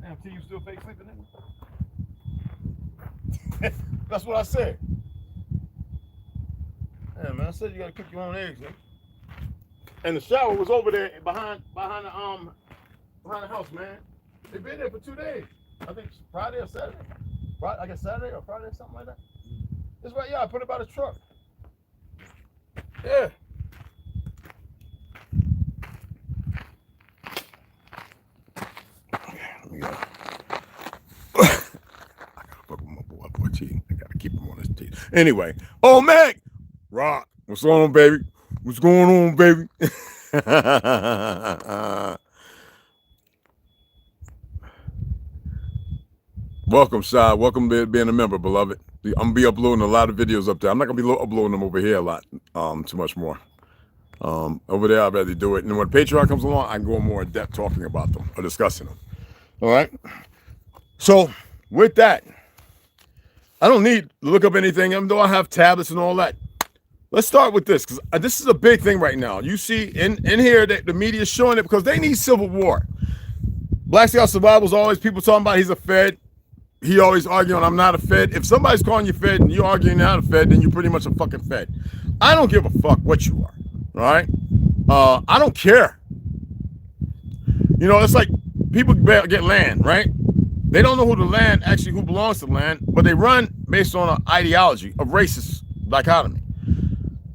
Damn, T, you still fake sleeping, nigga? That's what I said. Yeah, man, I said you gotta cook your own eggs, man. And the shower was over there behind the house, man. They've been there for 2 days. I think Friday or Saturday. I guess Saturday or Friday or something like that. It's right, yeah, I put it by the truck. Yeah. Let me go. I gotta fuck with my boy T. I gotta keep him on his teeth. Anyway, oh Meg! Rock, what's going on, baby? What's going on, baby? Welcome, Shy. Welcome to being a member, beloved. I'm gonna be uploading a lot of videos up there. I'm not gonna be uploading them over here a lot, too much more. Over there, I'd rather do it. And when Patreon comes along, I can go more in depth talking about them or discussing them. All right. So with that, I don't need to look up anything, even though I have tablets and all that. Let's start with this, because this is a big thing right now. You see in here that the media is showing it because they need civil war. Black Scout Survival is always people talking about he's a Fed. He always arguing, I'm not a Fed. If somebody's calling you Fed and you're arguing you're not a Fed, then you're pretty much a fucking Fed. I don't give a fuck what you are, all right? I don't care. You know, it's like people get land, right? They don't know who belongs to the land, but they run based on an ideology of racist dichotomy.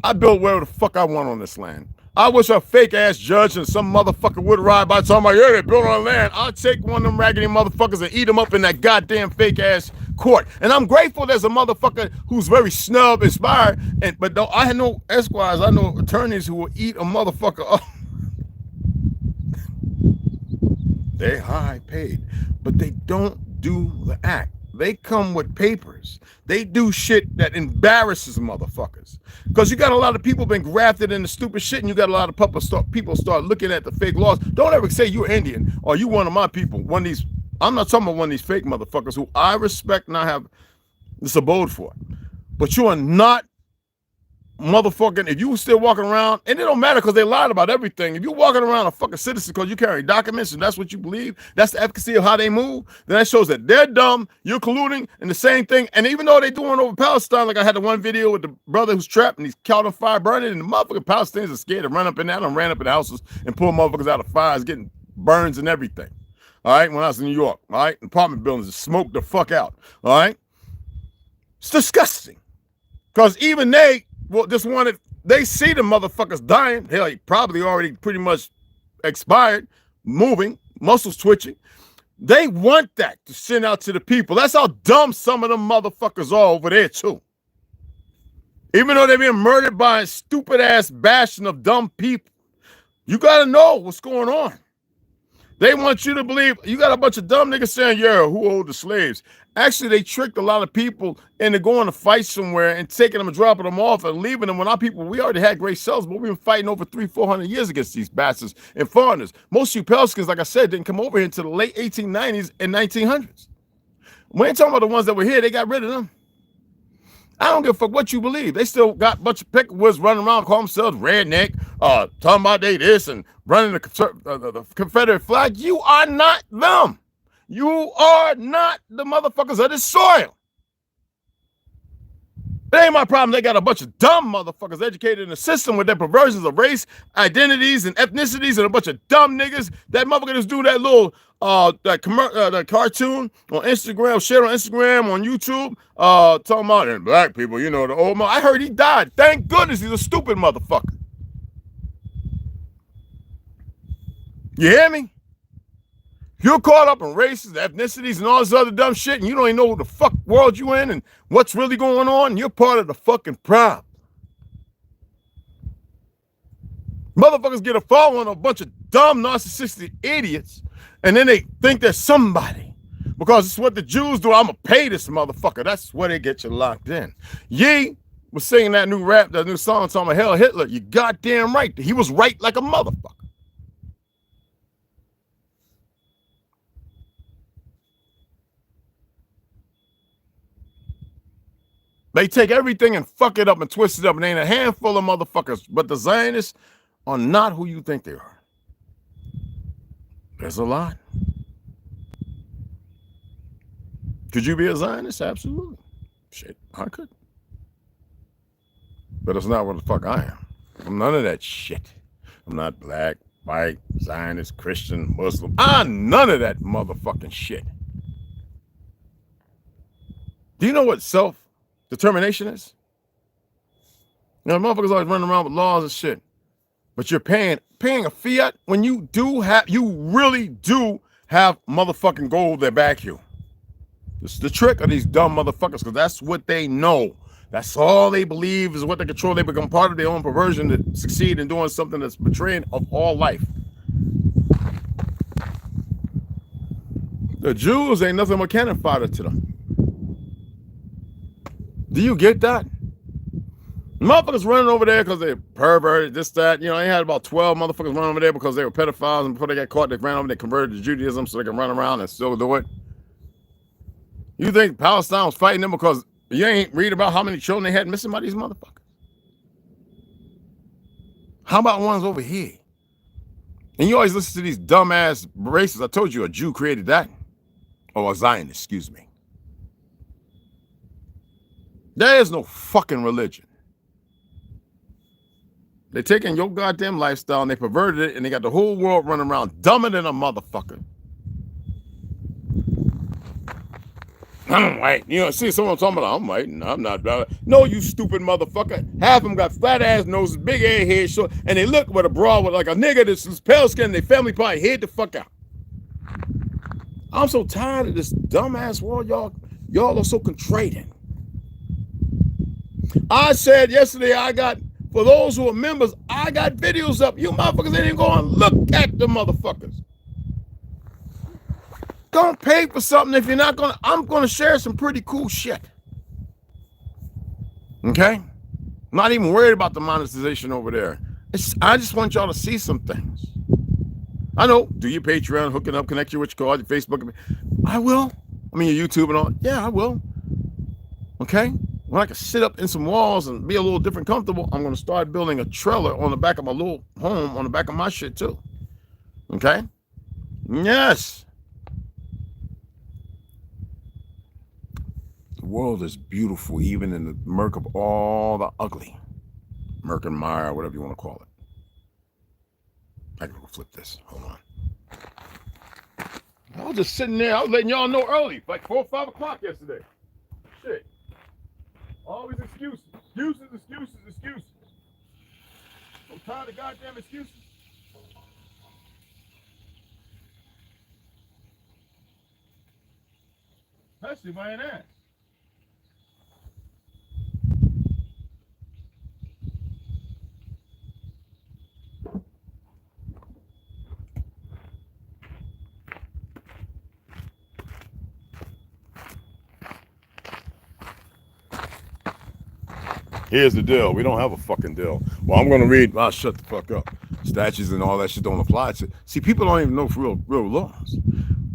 I build wherever the fuck I want on this land. I wish a fake ass judge and some motherfucker would ride by talking about, yeah, they built on land. I'll take one of them raggedy motherfuckers and eat them up in that goddamn fake ass court. And I'm grateful there's a motherfucker who's very snub inspired. But no, I had no esquires, I know attorneys who will eat a motherfucker up. They high paid, but they don't do the act. They come with papers. They do shit that embarrasses motherfuckers. Because you got a lot of people been grafted into stupid shit, and you got a lot of people start looking at the fake laws. Don't ever say you're Indian or you one of my people. One of these, I'm not talking about one of these fake motherfuckers who I respect and I have this abode for. But you are not motherfucking, if you still walking around, and it don't matter because they lied about everything. If you walking around a fucking citizen because you carry documents and that's what you believe, that's the efficacy of how they move, then that shows that they're dumb, you're colluding, and the same thing. And even though they're doing over Palestine, like I had the one video with the brother who's trapped and he's caught on fire burning, and the motherfucking Palestinians are scared to run up in there and ran up in the houses and pull motherfuckers out of fires, getting burns and everything. All right, when I was in New York, all right, apartment buildings just smoked the fuck out. All right, it's disgusting because even they just wanted, they see the motherfuckers dying. Hell, he probably already pretty much expired, moving, muscles twitching. They want that to send out to the people. That's how dumb some of them motherfuckers are over there too. Even though they're being murdered by a stupid ass bashing of dumb people, you gotta know what's going on. They want you to believe, you got a bunch of dumb niggas saying, yeah, who owned the slaves? Actually, they tricked a lot of people into going to fight somewhere and taking them and dropping them off and leaving them. When our people, we already had great cells, but we've been fighting over 300-400 years against these bastards and foreigners. Most of you Pelskins, like I said, didn't come over here until the late 1890s and 1900s. We ain't talking about the ones that were here. They got rid of them. I don't give a fuck what you believe. They still got a bunch of peckerwoods running around, calling themselves redneck, talking about they this and running the Confederate flag. You are not them. You are not the motherfuckers of this soil. It ain't my problem. They got a bunch of dumb motherfuckers educated in the system with their perversions of race, identities, and ethnicities, and a bunch of dumb niggas. That motherfucker just do that little that cartoon on Instagram, share on Instagram, on YouTube, talking about and black people, you know, the old I heard he died. Thank goodness he's a stupid motherfucker. You hear me? If you're caught up in races, ethnicities, and all this other dumb shit, and you don't even know who the fuck world you in and what's really going on, you're part of the fucking problem. Motherfuckers get a following of a bunch of dumb, narcissistic idiots, and then they think they're somebody. Because it's what the Jews do. I'm going to pay this motherfucker. That's where they get you locked in. Ye was singing that new rap, that new song talking about Hell Hitler. You goddamn right. He was right like a motherfucker. They take everything and fuck it up and twist it up, and ain't a handful of motherfuckers. But the Zionists are not who you think they are. There's a lot. Could you be a Zionist? Absolutely. Shit, I could. But it's not what the fuck I am. I'm none of that shit. I'm not black, white, Zionist, Christian, Muslim. I'm none of that motherfucking shit. Do you know what self-determination is? You know, motherfuckers always running around with laws and shit. But you're paying a fiat when you really do have motherfucking gold that back you. It's the trick of these dumb motherfuckers, because that's what they know. That's all they believe is what they control. They become part of their own perversion to succeed in doing something that's betraying of all life. The Jews ain't nothing but cannon fodder to them. Do you get that? Motherfuckers running over there because they perverted, this, that. You know, they had about 12 motherfuckers running over there because they were pedophiles, and before they got caught, they ran over, they converted to Judaism so they can run around and still do it. You think Palestine was fighting them because you ain't read about how many children they had missing by these motherfuckers? How about ones over here? And you always listen to these dumbass races. I told you a Jew created that. Or a Zionist, excuse me. There is no fucking religion. They taking your goddamn lifestyle and they perverted it, and they got the whole world running around dumber than a motherfucker. I'm white. You know, see someone talking about, I'm white. No, I'm not. No, you stupid motherfucker. Half of them got flat ass noses, big ass head, short, and they look with a bra with like a nigga that's pale skin, and their family probably hid the fuck out. I'm so tired of this dumbass world. Y'all are so contrite. I said yesterday, for those who are members, I got videos up. You motherfuckers ain't even going to look at the motherfuckers. Don't pay for something if you're not going to. I'm going to share some pretty cool shit. Okay? I'm not even worried about the monetization over there. I just want y'all to see some things. I know. Do your Patreon, hooking up, connect you with your card, your Facebook. I will. I mean, your YouTube and all. Yeah, I will. Okay? when I can sit up in some walls and be a little different comfortable, I'm going to start building a trailer on the back of my little home, on the back of my shit too. Okay? Yes. The world is beautiful, even in the murk of all the ugly. Murk and mire, whatever you want to call it. I can go flip this. Hold on. I was just sitting there. I was letting y'all know early, like 4 or 5 o'clock yesterday. Shit. Always excuses. Excuses. I'm tired of goddamn excuses. Especially my ass. Here's the deal. We don't have a fucking deal. Well, I'm going to read. I'll shut the fuck up. Statutes and all that shit don't apply to. See, people don't even know real laws.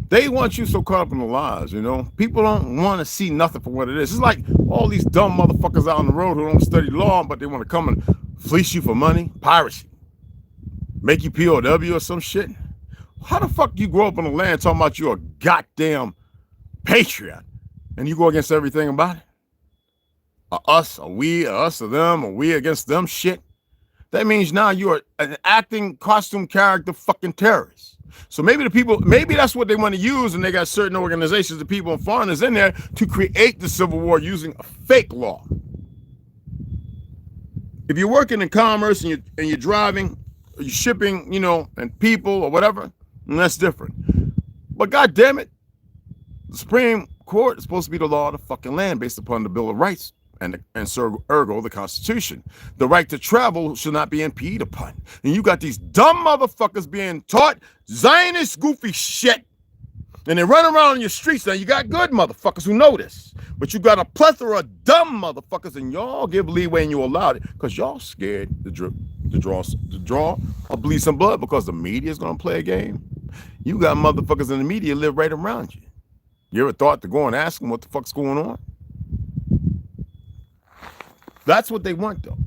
They want you so caught up in the lies, you know. People don't want to see nothing for what it is. It's like all these dumb motherfuckers out on the road who don't study law, but they want to come and fleece you for money, piracy, make you POW or some shit. How the fuck you grow up on the land talking about you're a goddamn patriot and you go against everything about it? Us, or we, or us, or them, or we against them shit. That means now you're an acting costume character fucking terrorist. So maybe the people, maybe that's what they want to use, and they got certain organizations of people and foreigners in there to create the Civil War using a fake law. If you're working in commerce and you're driving, or you're shipping, you know, and people or whatever, and that's different. But God damn it, the Supreme Court is supposed to be the law of the fucking land based upon the Bill of Rights. And so ergo the Constitution. The right to travel should not be impeded upon. And you got these dumb motherfuckers being taught Zionist goofy shit. And they run around in your streets. Now you got good motherfuckers who know this. But you got a plethora of dumb motherfuckers, and y'all give leeway and you allow it because y'all scared to draw or bleed some blood because the media is gonna play a game. You got motherfuckers in the media live right around you. You ever thought to go and ask them what the fuck's going on? That's what they want, though,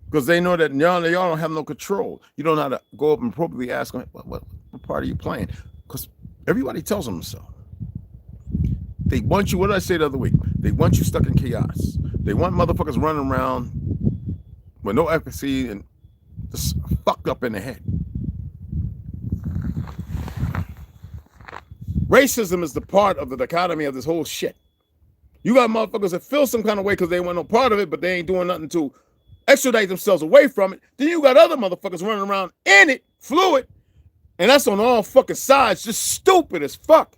because they know that y'all don't have no control. You don't know how to go up and appropriately ask them, what part are you playing? Because everybody tells them so. They want you, what did I say the other week? They want you stuck in chaos. They want motherfuckers running around with no efficacy and just fucked up in the head. Racism is the part of the dichotomy of this whole shit. You got motherfuckers that feel some kind of way because they want no part of it, but they ain't doing nothing to extradite themselves away from it. Then you got other motherfuckers running around in it, fluid, and that's on all fucking sides, just stupid as fuck.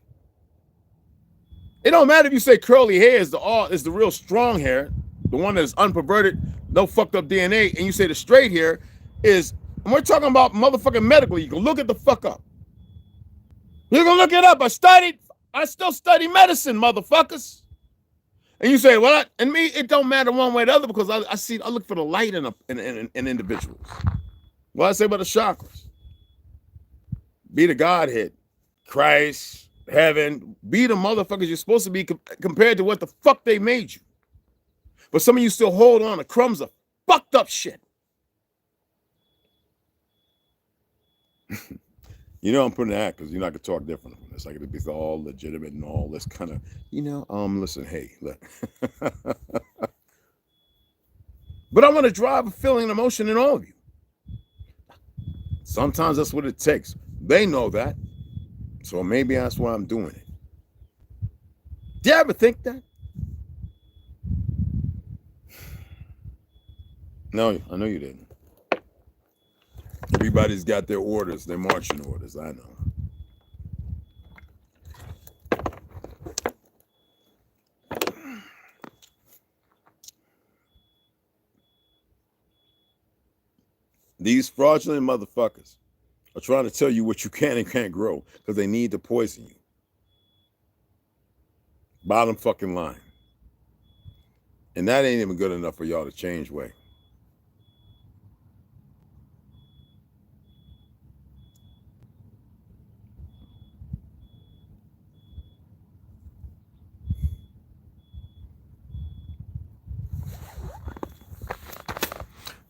It don't matter if you say curly hair is the real strong hair, the one that is unperverted, no fucked up DNA, and you say the straight hair is, and we're talking about motherfucking medically. You can look it the fuck up. You can look it up. I still study medicine, motherfuckers. And you say, well, and me, it don't matter one way or the other because I look for the light in individuals. What I say about the chakras? Be the Godhead, Christ, heaven, be the motherfuckers you're supposed to be compared to what the fuck they made you. But some of you still hold on to crumbs of fucked up shit. You know I'm putting that because you're not gonna talk different from this. Like it'll be all legitimate and all this kind of, listen, hey, look. But I want to drive a feeling and emotion in all of you. Sometimes that's what it takes. They know that. So maybe that's why I'm doing it. Do you ever think that? No, I know you didn't. Everybody's got their orders, their marching orders, I know. These fraudulent motherfuckers are trying to tell you what you can and can't grow because they need to poison you. Bottom fucking line. And that ain't even good enough for y'all to change way.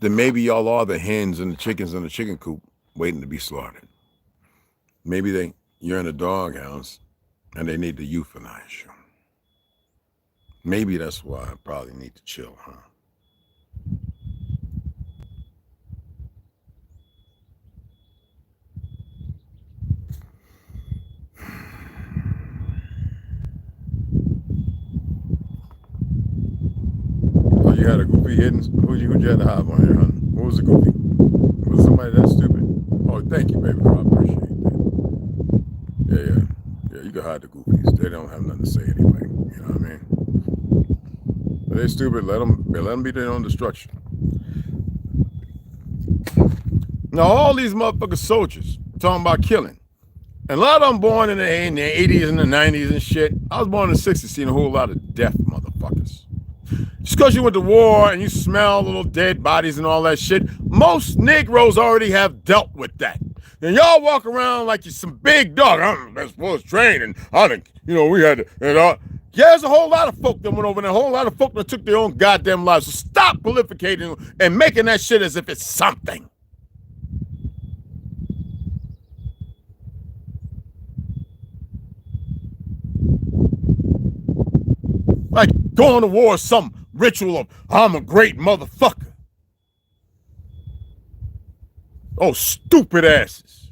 then maybe y'all are the hens and the chickens in the chicken coop waiting to be slaughtered. Maybe you're in a doghouse and they need to euthanize you. Maybe that's why I probably need to chill, huh? Oh, you had a goofy hidden? Who'd you had to have on here, huh? What was the goofy? Was somebody that stupid? Oh, thank you, baby. I appreciate that. Yeah, you can hide the goofies. They don't have nothing to say anyway. You know what I mean? But they're stupid. Let them be their own destruction. Now, all these motherfucking soldiers talking about killing. And a lot of them born in the 80s and the 90s and shit. I was born in the 60s, seeing a whole lot of death motherfuckers. Just because you went to war and you smell little dead bodies and all that shit, most Negroes already have dealt with that. And y'all walk around like you're some big dog. I'm the best was trained, and I think, we had to, yeah, there's a whole lot of folk that went over there, a whole lot of folk that took their own goddamn lives. So stop prolificating and making that shit as if it's something. Like going to war is some ritual of, I'm a great motherfucker. Oh, stupid asses.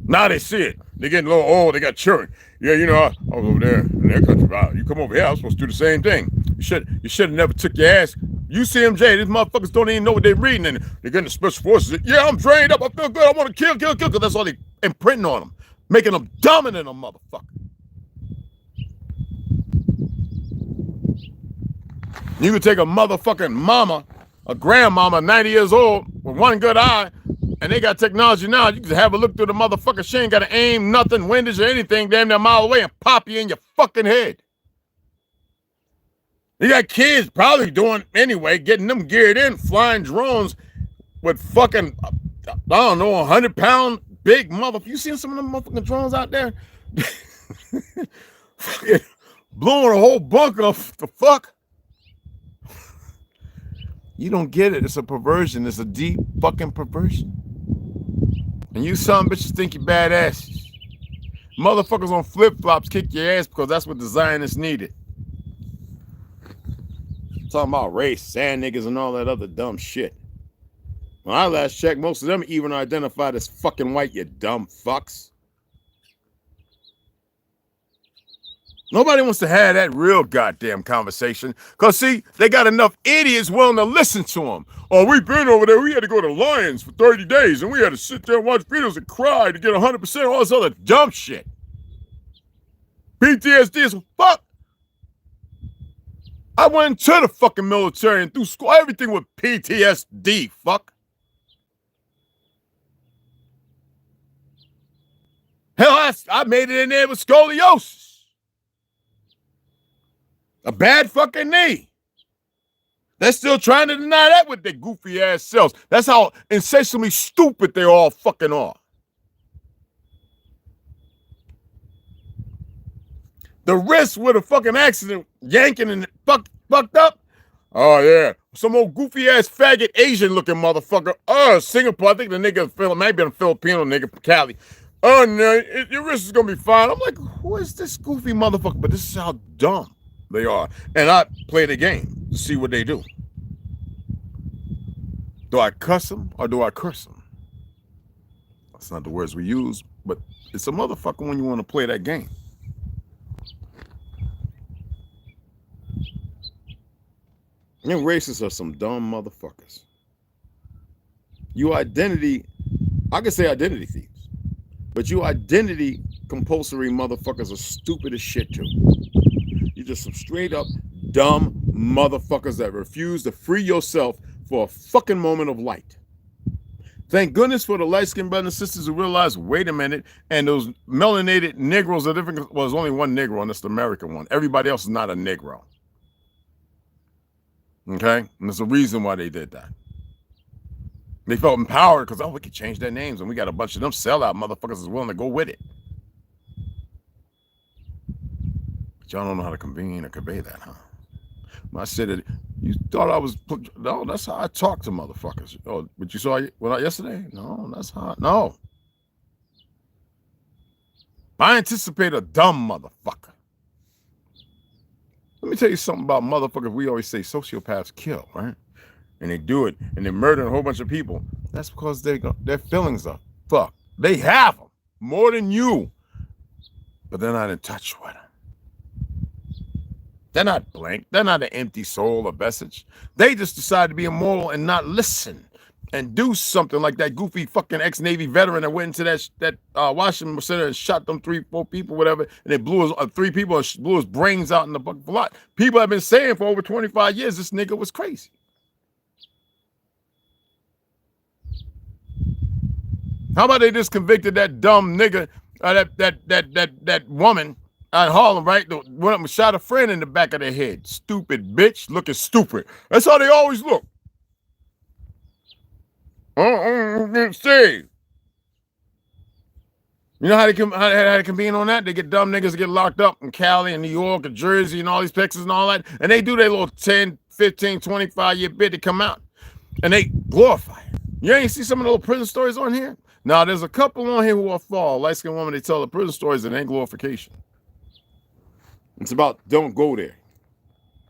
Now they see it. They're getting a little old. They got children. Yeah, I was over there in their country. Wow, you come over here, I was supposed to do the same thing. You should have never took your ass. UCMJ, these motherfuckers don't even know what they're reading, and they're getting the special forces. Yeah, I'm trained up. I feel good. I want to kill, because that's all they imprinting on them, making them dominant, a motherfucker. You could take a motherfucking mama, a grandmama, 90 years old, with one good eye, and they got technology now. You can have a look through the motherfucker. She ain't got to aim nothing, windage or anything, damn near a mile away, and pop you in your fucking head. You got kids probably doing anyway, getting them geared in, flying drones with fucking, I don't know, 100-pound big motherfucker. You seen some of them motherfucking drones out there? Fucking blowing a whole bunker of the fuck. You don't get it. It's a perversion. It's a deep fucking perversion. And you some bitches think you badasses. Motherfuckers on flip-flops kick your ass because that's what the Zionists needed. Talking about race, sand niggas, and all that other dumb shit. When I last checked, most of them even identified as fucking white, you dumb fucks. Nobody wants to have that real goddamn conversation. Because, see, they got enough idiots willing to listen to them. Oh, we've been over there. We had to go to Lions for 30 days, and we had to sit there and watch videos and cry to get 100%, all this other dumb shit. PTSD is fuck. I went to the fucking military and through school, everything with PTSD, fuck. Hell, I made it in there with scoliosis. A bad fucking knee. They're still trying to deny that with their goofy ass selves. That's how insatiably stupid they all fucking are. The wrist with a fucking accident, yanking and fucked up. Oh yeah, some old goofy ass faggot Asian looking motherfucker. Oh, Singapore. I think the nigga might be a Filipino nigga from Cali. Oh no, your wrist is gonna be fine. I'm like, who is this goofy motherfucker? But this is how dumb they are. And I play the game to see what they do. Do I cuss them or do I curse them? That's not the words we use, but it's a motherfucker when you want to play that game. And racists are some dumb motherfuckers. I can say identity thieves, but you identity compulsory motherfuckers are stupid as shit too. You're just some straight up dumb motherfuckers that refuse to free yourself for a fucking moment of light. Thank goodness for the light-skinned brothers and sisters who realize, wait a minute, and those melanated Negroes are different. Well, there's only one Negro, and that's the American one. Everybody else is not a Negro. Okay? And there's a reason why they did that. They felt empowered because, oh, we could change their names, and we got a bunch of them sellout motherfuckers is willing to go with it. But y'all don't know how to convey that, huh? When I said it, You thought I was, no, that's how I talk to motherfuckers. Oh, but you saw what yesterday? No, that's how, no. I anticipate a dumb motherfucker. Let me tell you something about motherfuckers. We always say sociopaths kill, right? And they do it, and they're murdering a whole bunch of people. That's because their feelings are fucked. They have them more than you, but they're not in touch with them. They're not blank. They're not an empty soul or message. They just decide to be immoral and not listen and do something like that goofy fucking ex-Navy veteran that went into that Washington Center and shot them 3-4 people, whatever, and they blew his 3 people and blew his brains out in the fucking lot. People have been saying for over 25 years this nigga was crazy. How about they just convicted that dumb nigga, that woman at Harlem, right? The one of them shot a friend in the back of their head. Stupid bitch, looking stupid. That's how they always look. See, you know how they convene on that? They get dumb niggas to get locked up in Cali and New York and Jersey and all these Texas and all that, and they do their little 10, 15, 25-year bid to come out, and they glorify it. You ain't see some of the little prison stories on here? Now, there's a couple on here who are fall. Light-skinned woman, they tell the prison stories and it ain't glorification. It's about don't go there.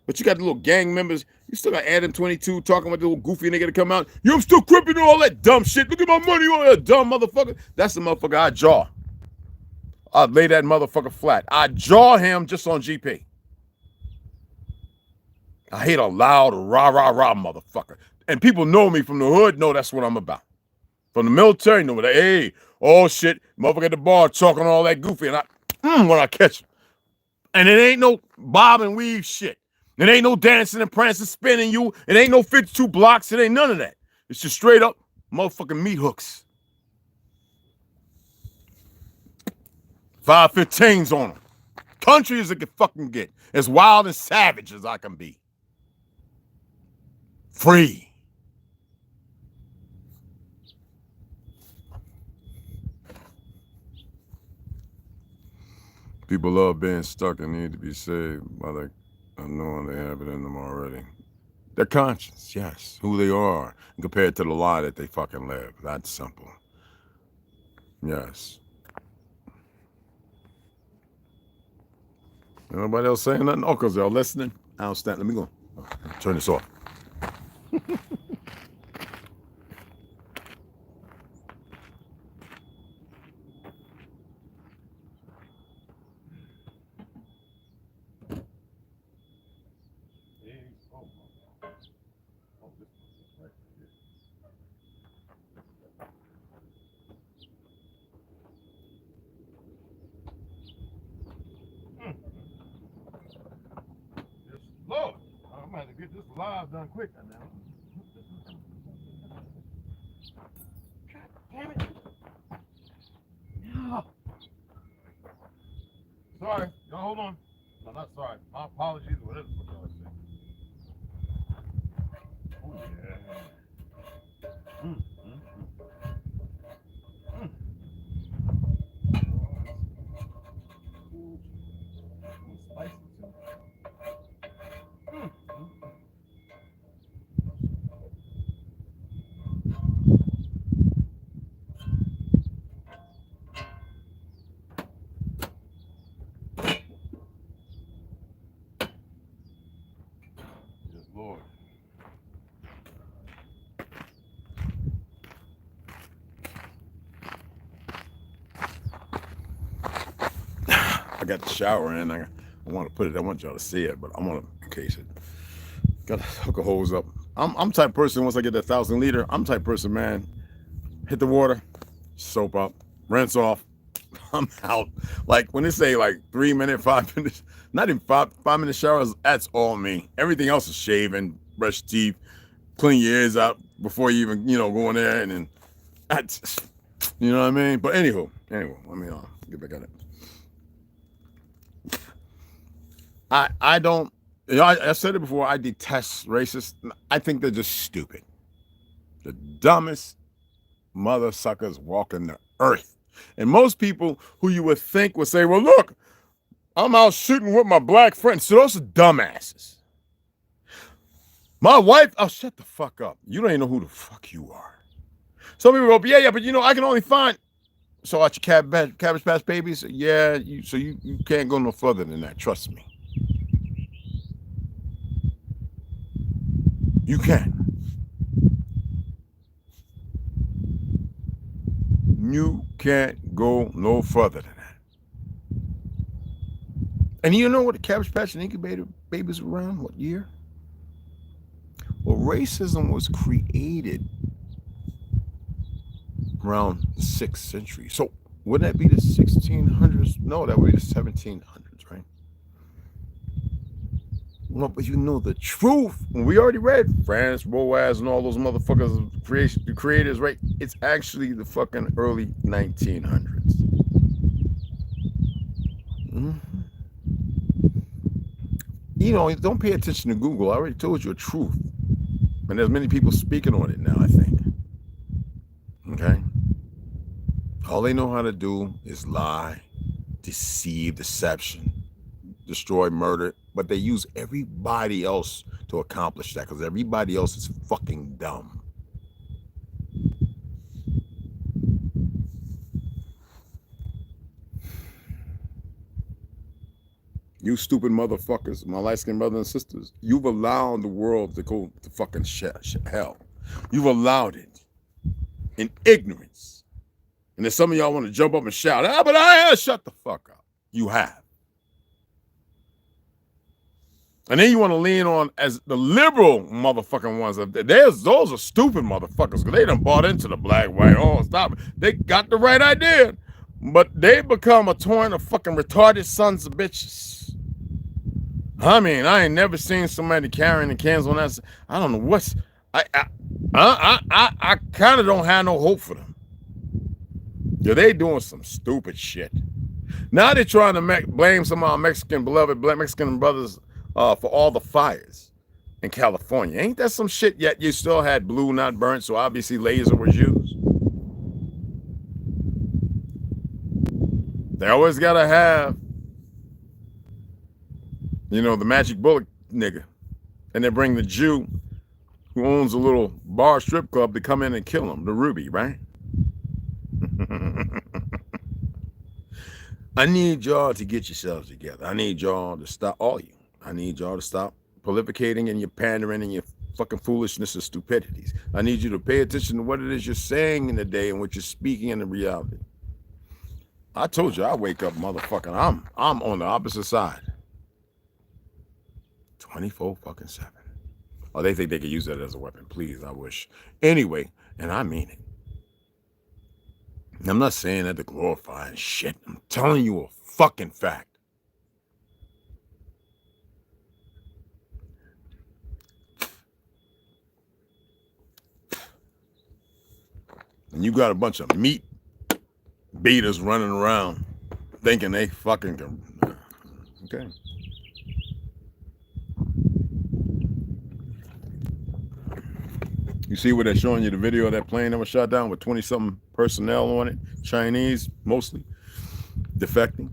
But you got the little gang members. You still got Adam 22 talking about the little goofy nigga to come out. You, I'm still cripping and all that dumb shit. Look at my money, all that dumb motherfucker. That's the motherfucker I jaw. I'd lay that motherfucker flat. I jaw him just on GP. I hate a loud rah motherfucker. And people know me from the hood, know that's what I'm about. From the military, know that, hey, oh shit, motherfucker at the bar talking all that goofy, and when I catch him. And it ain't no bob and weave shit. It ain't no dancing and prancing, spinning you. It ain't no 52 blocks. It ain't none of that. It's just straight up motherfucking meat hooks. 515s on them. Country as it can fucking get. As wild and savage as I can be. Free. People love being stuck and need to be saved by the knowing they have it in them already. Their conscience, yes, who they are, compared to the lie that they fucking live. That's simple. Yes. Nobody else saying nothing? Oh, because they're listening? I don't stand. Let me go. Turn this off. Lord, I'm going to get this live done quick now. God damn it. No. Sorry. Y'all hold on. No, not sorry. My apologies. Whatever the fuck y'all say. Oh, yeah. Spicy too. Yes, Lord. I got the shower in. I want to put it. I want y'all to see it, but I want to encase it. Got to hook a hose up. I'm type person. Once I get that 1,000 liter, I'm type person, man. Hit the water, soap up, rinse off. I'm out. Like when they say like 3 minute, 5 minutes, not even 5-minute showers. That's all me. Everything else is shaving, brush teeth, clean your ears out before you even go in there, and then that's what I mean. But anywho, let me get back at it. I don't, I said it before, I detest racists. I think they're just stupid. The dumbest mother suckers walking the earth. And most people who you would think would say, well, look, I'm out shooting with my black friends. So those are dumbasses. My wife, oh, shut the fuck up. You don't even know who the fuck you are. Some people go, yeah, but you know, I can only find. So out your Cabbage Patch Babies? Yeah, you can't go no further than that. Trust me. You can't. You can't go no further than that. And you know what the Cabbage Patch and Incubator Babies were around? What year? Well, racism was created around the 6th century. So wouldn't that be the 1600s? No, that would be the 1700s, right? Well, but you know the truth. When we already read France, Boaz, and all those motherfuckers, the creators, right? It's actually the fucking early 1900s. Mm-hmm. You know, don't pay attention to Google. I already told you a truth. And there's many people speaking on it now, I think. Okay? All they know how to do is lie, deceive, deception, destroy, murder, but they use everybody else to accomplish that because everybody else is fucking dumb. You stupid motherfuckers, my light-skinned brothers and sisters, you've allowed the world to go to fucking hell. You've allowed it in ignorance. And then some of y'all want to jump up and shout, but I shut the fuck up. You have. And then you want to lean on as the liberal motherfucking ones. Those are stupid motherfuckers because they done bought into the black, white, oh, stop it. They got the right idea. But they become a torrent of fucking retarded sons of bitches. I mean, I ain't never seen somebody carrying the cans on that. I don't know what's. I kind of don't have no hope for them. Yeah, they doing some stupid shit. Now they're trying to blame some of our beloved Mexican brothers for all the fires in California. Ain't that some shit? Yet you still had blue not burnt, so obviously laser was used. They always gotta have, you know, the magic bullet nigga. And they bring the Jew who owns a little bar strip club to come in and kill him, the Ruby, right? I need y'all to get yourselves together. I need y'all to stop, all you. I need y'all to stop prolificating and your pandering and your fucking foolishness and stupidities. I need you to pay attention to what it is you're saying in the day and what you're speaking in the reality. I told you I wake up, motherfucking. I'm on the opposite side. 24/7. Oh, they think they could use that as a weapon. Please, I wish. Anyway, and I mean it. I'm not saying that to glorify shit. I'm telling you a fucking fact. And you got a bunch of meat beaters running around thinking they fucking can. Okay. You see where they're showing you the video of that plane that was shot down with 20-something personnel on it, Chinese mostly, defecting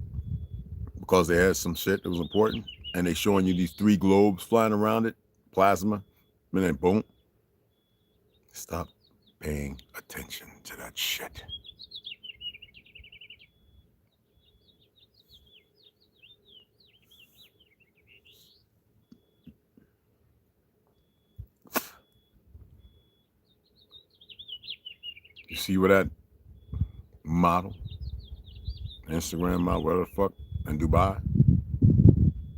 because they had some shit that was important, and they showing you these 3 globes flying around it, plasma, and then boom. Stop paying attention to that shit. You see where that model, Instagram model, whatever the fuck, in Dubai,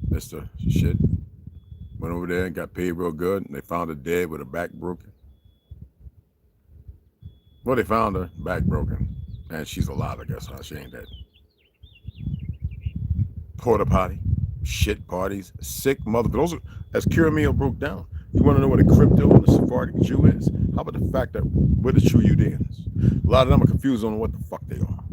Mr. Shit, went over there and got paid real good, and they found her dead with her back broken. Well, they found her back broken, and she's alive, I guess, huh? She ain't dead. Porta potty, shit parties, sick mother. Those are, as Kiramil broke down. You want to know what a crypto and a Sephardic Jew is? How about the fact that we're the true Judeans? A lot of them are confused on what the fuck they are.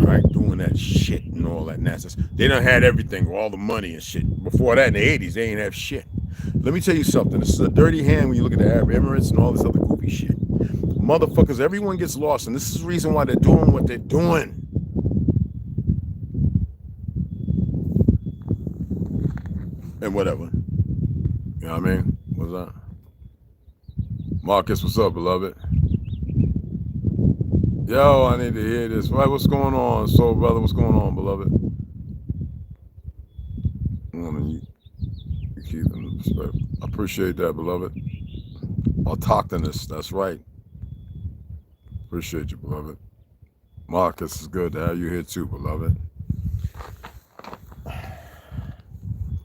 All right, doing that shit and all that nonsense. They done had everything, all the money and shit. Before that, in the 80s, they ain't have shit. Let me tell you something. This is a dirty hand when you look at the Arab Emirates and all this other goofy shit. Motherfuckers, everyone gets lost, and this is the reason why they're doing what they're doing. And whatever. You know what I mean? What's that? Marcus, what's up, beloved? Yo, I need to hear this. Right, what's going on, soul brother? What's going on, beloved? You keep them respect. I appreciate that, beloved. Autochthonous, that's right. Appreciate you, beloved. Marcus, it's good to have you here too, beloved.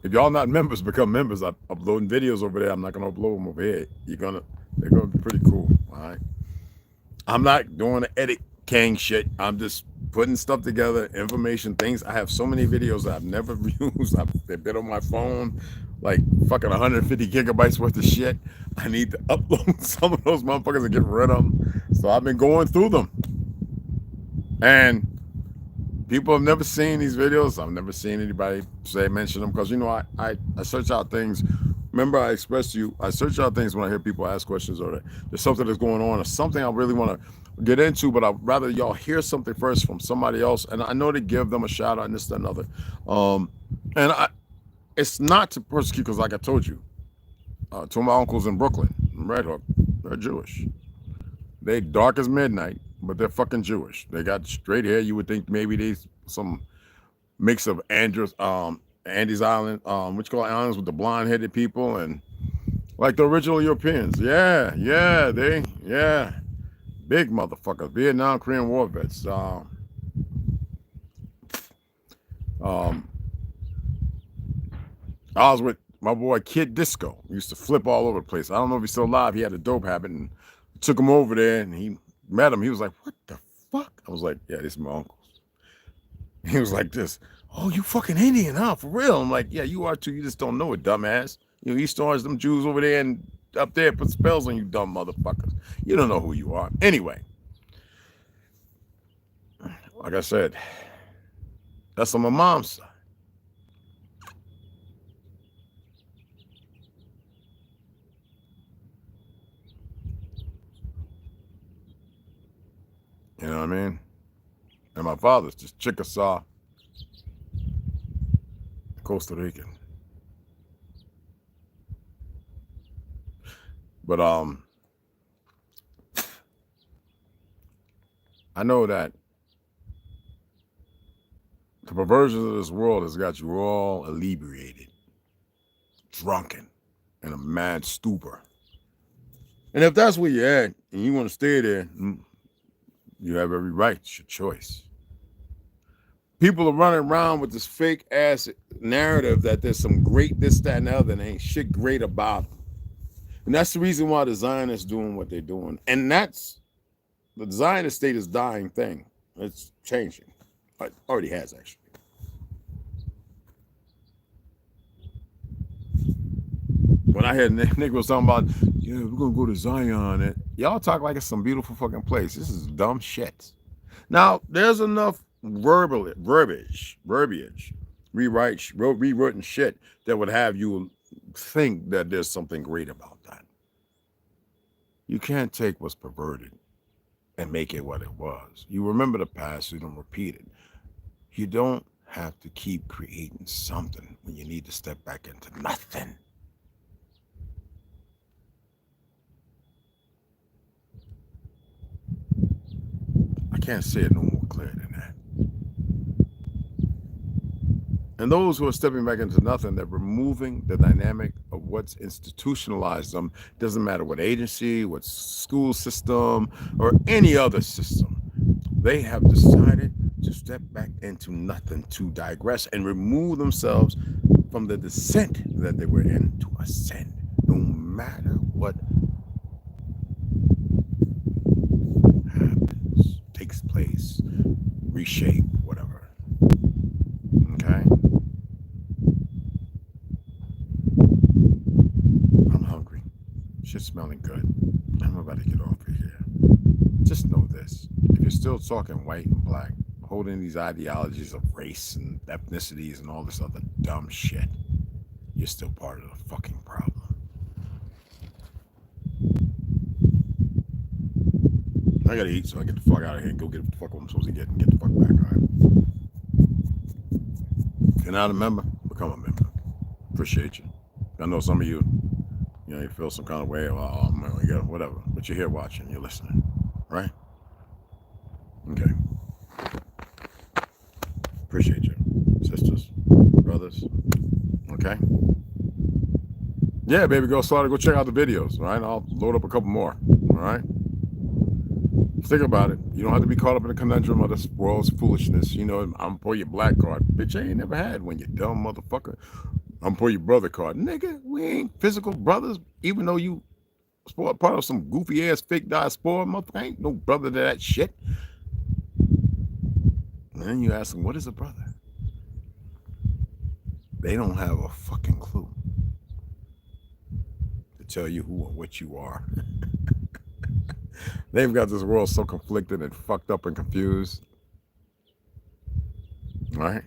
If y'all not members, become members. I'm uploading videos over there. I'm not gonna upload them over here. They're gonna be pretty cool. All right. I'm not doing the edit king shit. I'm just putting stuff together, information, things. I have so many videos that I've never used. They've been on my phone, like fucking 150 gigabytes worth of shit. I need to upload some of those motherfuckers and get rid of them. So I've been going through them. And people have never seen these videos. I've never seen anybody mention them because, you know, I search out things. Remember, I expressed to you, I search out things when I hear people ask questions or there's something that's going on or something I really want to get into, but I'd rather y'all hear something first from somebody else. And I know to give them a shout out and this, that, and other. It's not to persecute because, like I told you, two of my uncles in Brooklyn, Red Hook, they're Jewish. They dark as midnight, but they're fucking Jewish. They got straight hair. You would think maybe they some mix of Andes Island, what you call islands with the blonde-headed people and like the original Europeans. Yeah. Big motherfuckers. Vietnam, Korean War vets. I was with my boy Kid Disco. He used to flip all over the place. I don't know if he's still alive. He had a dope habit and took him over there and he met him. He was like, what the fuck? I was like, yeah, this is my uncles. He was like this. Oh, you fucking Indian, huh? For real? I'm like, yeah, you are too. You just don't know it, dumbass. You know, East Orange, them Jews over there and up there put spells on you, dumb motherfuckers. You don't know who you are. Anyway, like I said, that's on my mom's side. You know what I mean? And my father's just Chickasaw, Costa Rican. But I know that the perversions of this world has got you all inebriated, drunken, in a mad stupor. And if that's where you're at and you want to stay there, you have every right. It's your choice. People are running around with this fake ass narrative that there's some great this, that, and the other, and ain't shit great about them. And that's the reason why the Zionists doing what they're doing. And that's the Zionist state is dying thing. It's changing. It already has, actually. When I heard niggas talking about, yeah, we're gonna go to Zion, and y'all talk like it's some beautiful fucking place. This is dumb shit. Now, there's enough verbiage, rewritten shit that would have you think that there's something great about that. You can't take what's perverted and make it what it was. You remember the past, you don't repeat it. You don't have to keep creating something when you need to step back into nothing. I can't say it no more clear than that. And those who are stepping back into nothing, they're removing the dynamic of what's institutionalized them. Doesn't matter what agency, what school system, or any other system. They have decided to step back into nothing, to digress and remove themselves from the descent that they were in to ascend, no matter what happens, takes place, reshape, whatever. Okay? I'm hungry. Shit's smelling good. I'm about to get off of here. Just know this. If you're still talking white and black, holding these ideologies of race and ethnicities and all this other dumb shit, you're still part of the fucking problem. I gotta eat, so I get the fuck out of here and go get the fuck what I'm supposed to get and get the fuck back, all right? If you're not a member, become a member. Appreciate you. I know some of you You know, you feel some kind of way, oh man, you got whatever. But you're here watching, you're listening, right? Okay. Appreciate you, sisters, brothers. Okay. Yeah, baby girl, started. Go check out the videos. All right, I'll load up a couple more. All right. Think about it. You don't have to be caught up in the conundrum of this world's foolishness. You know, I'm for your black card. Bitch, I ain't never had one, you dumb motherfucker. I'm for your brother card. Nigga, we ain't physical brothers, even though you part of some goofy ass fake diaspora, motherfucker. Ain't no brother to that shit. And then you ask them, what is a brother? They don't have a fucking clue to tell you who or what you are. They've got this world so conflicted and fucked up and confused. All right?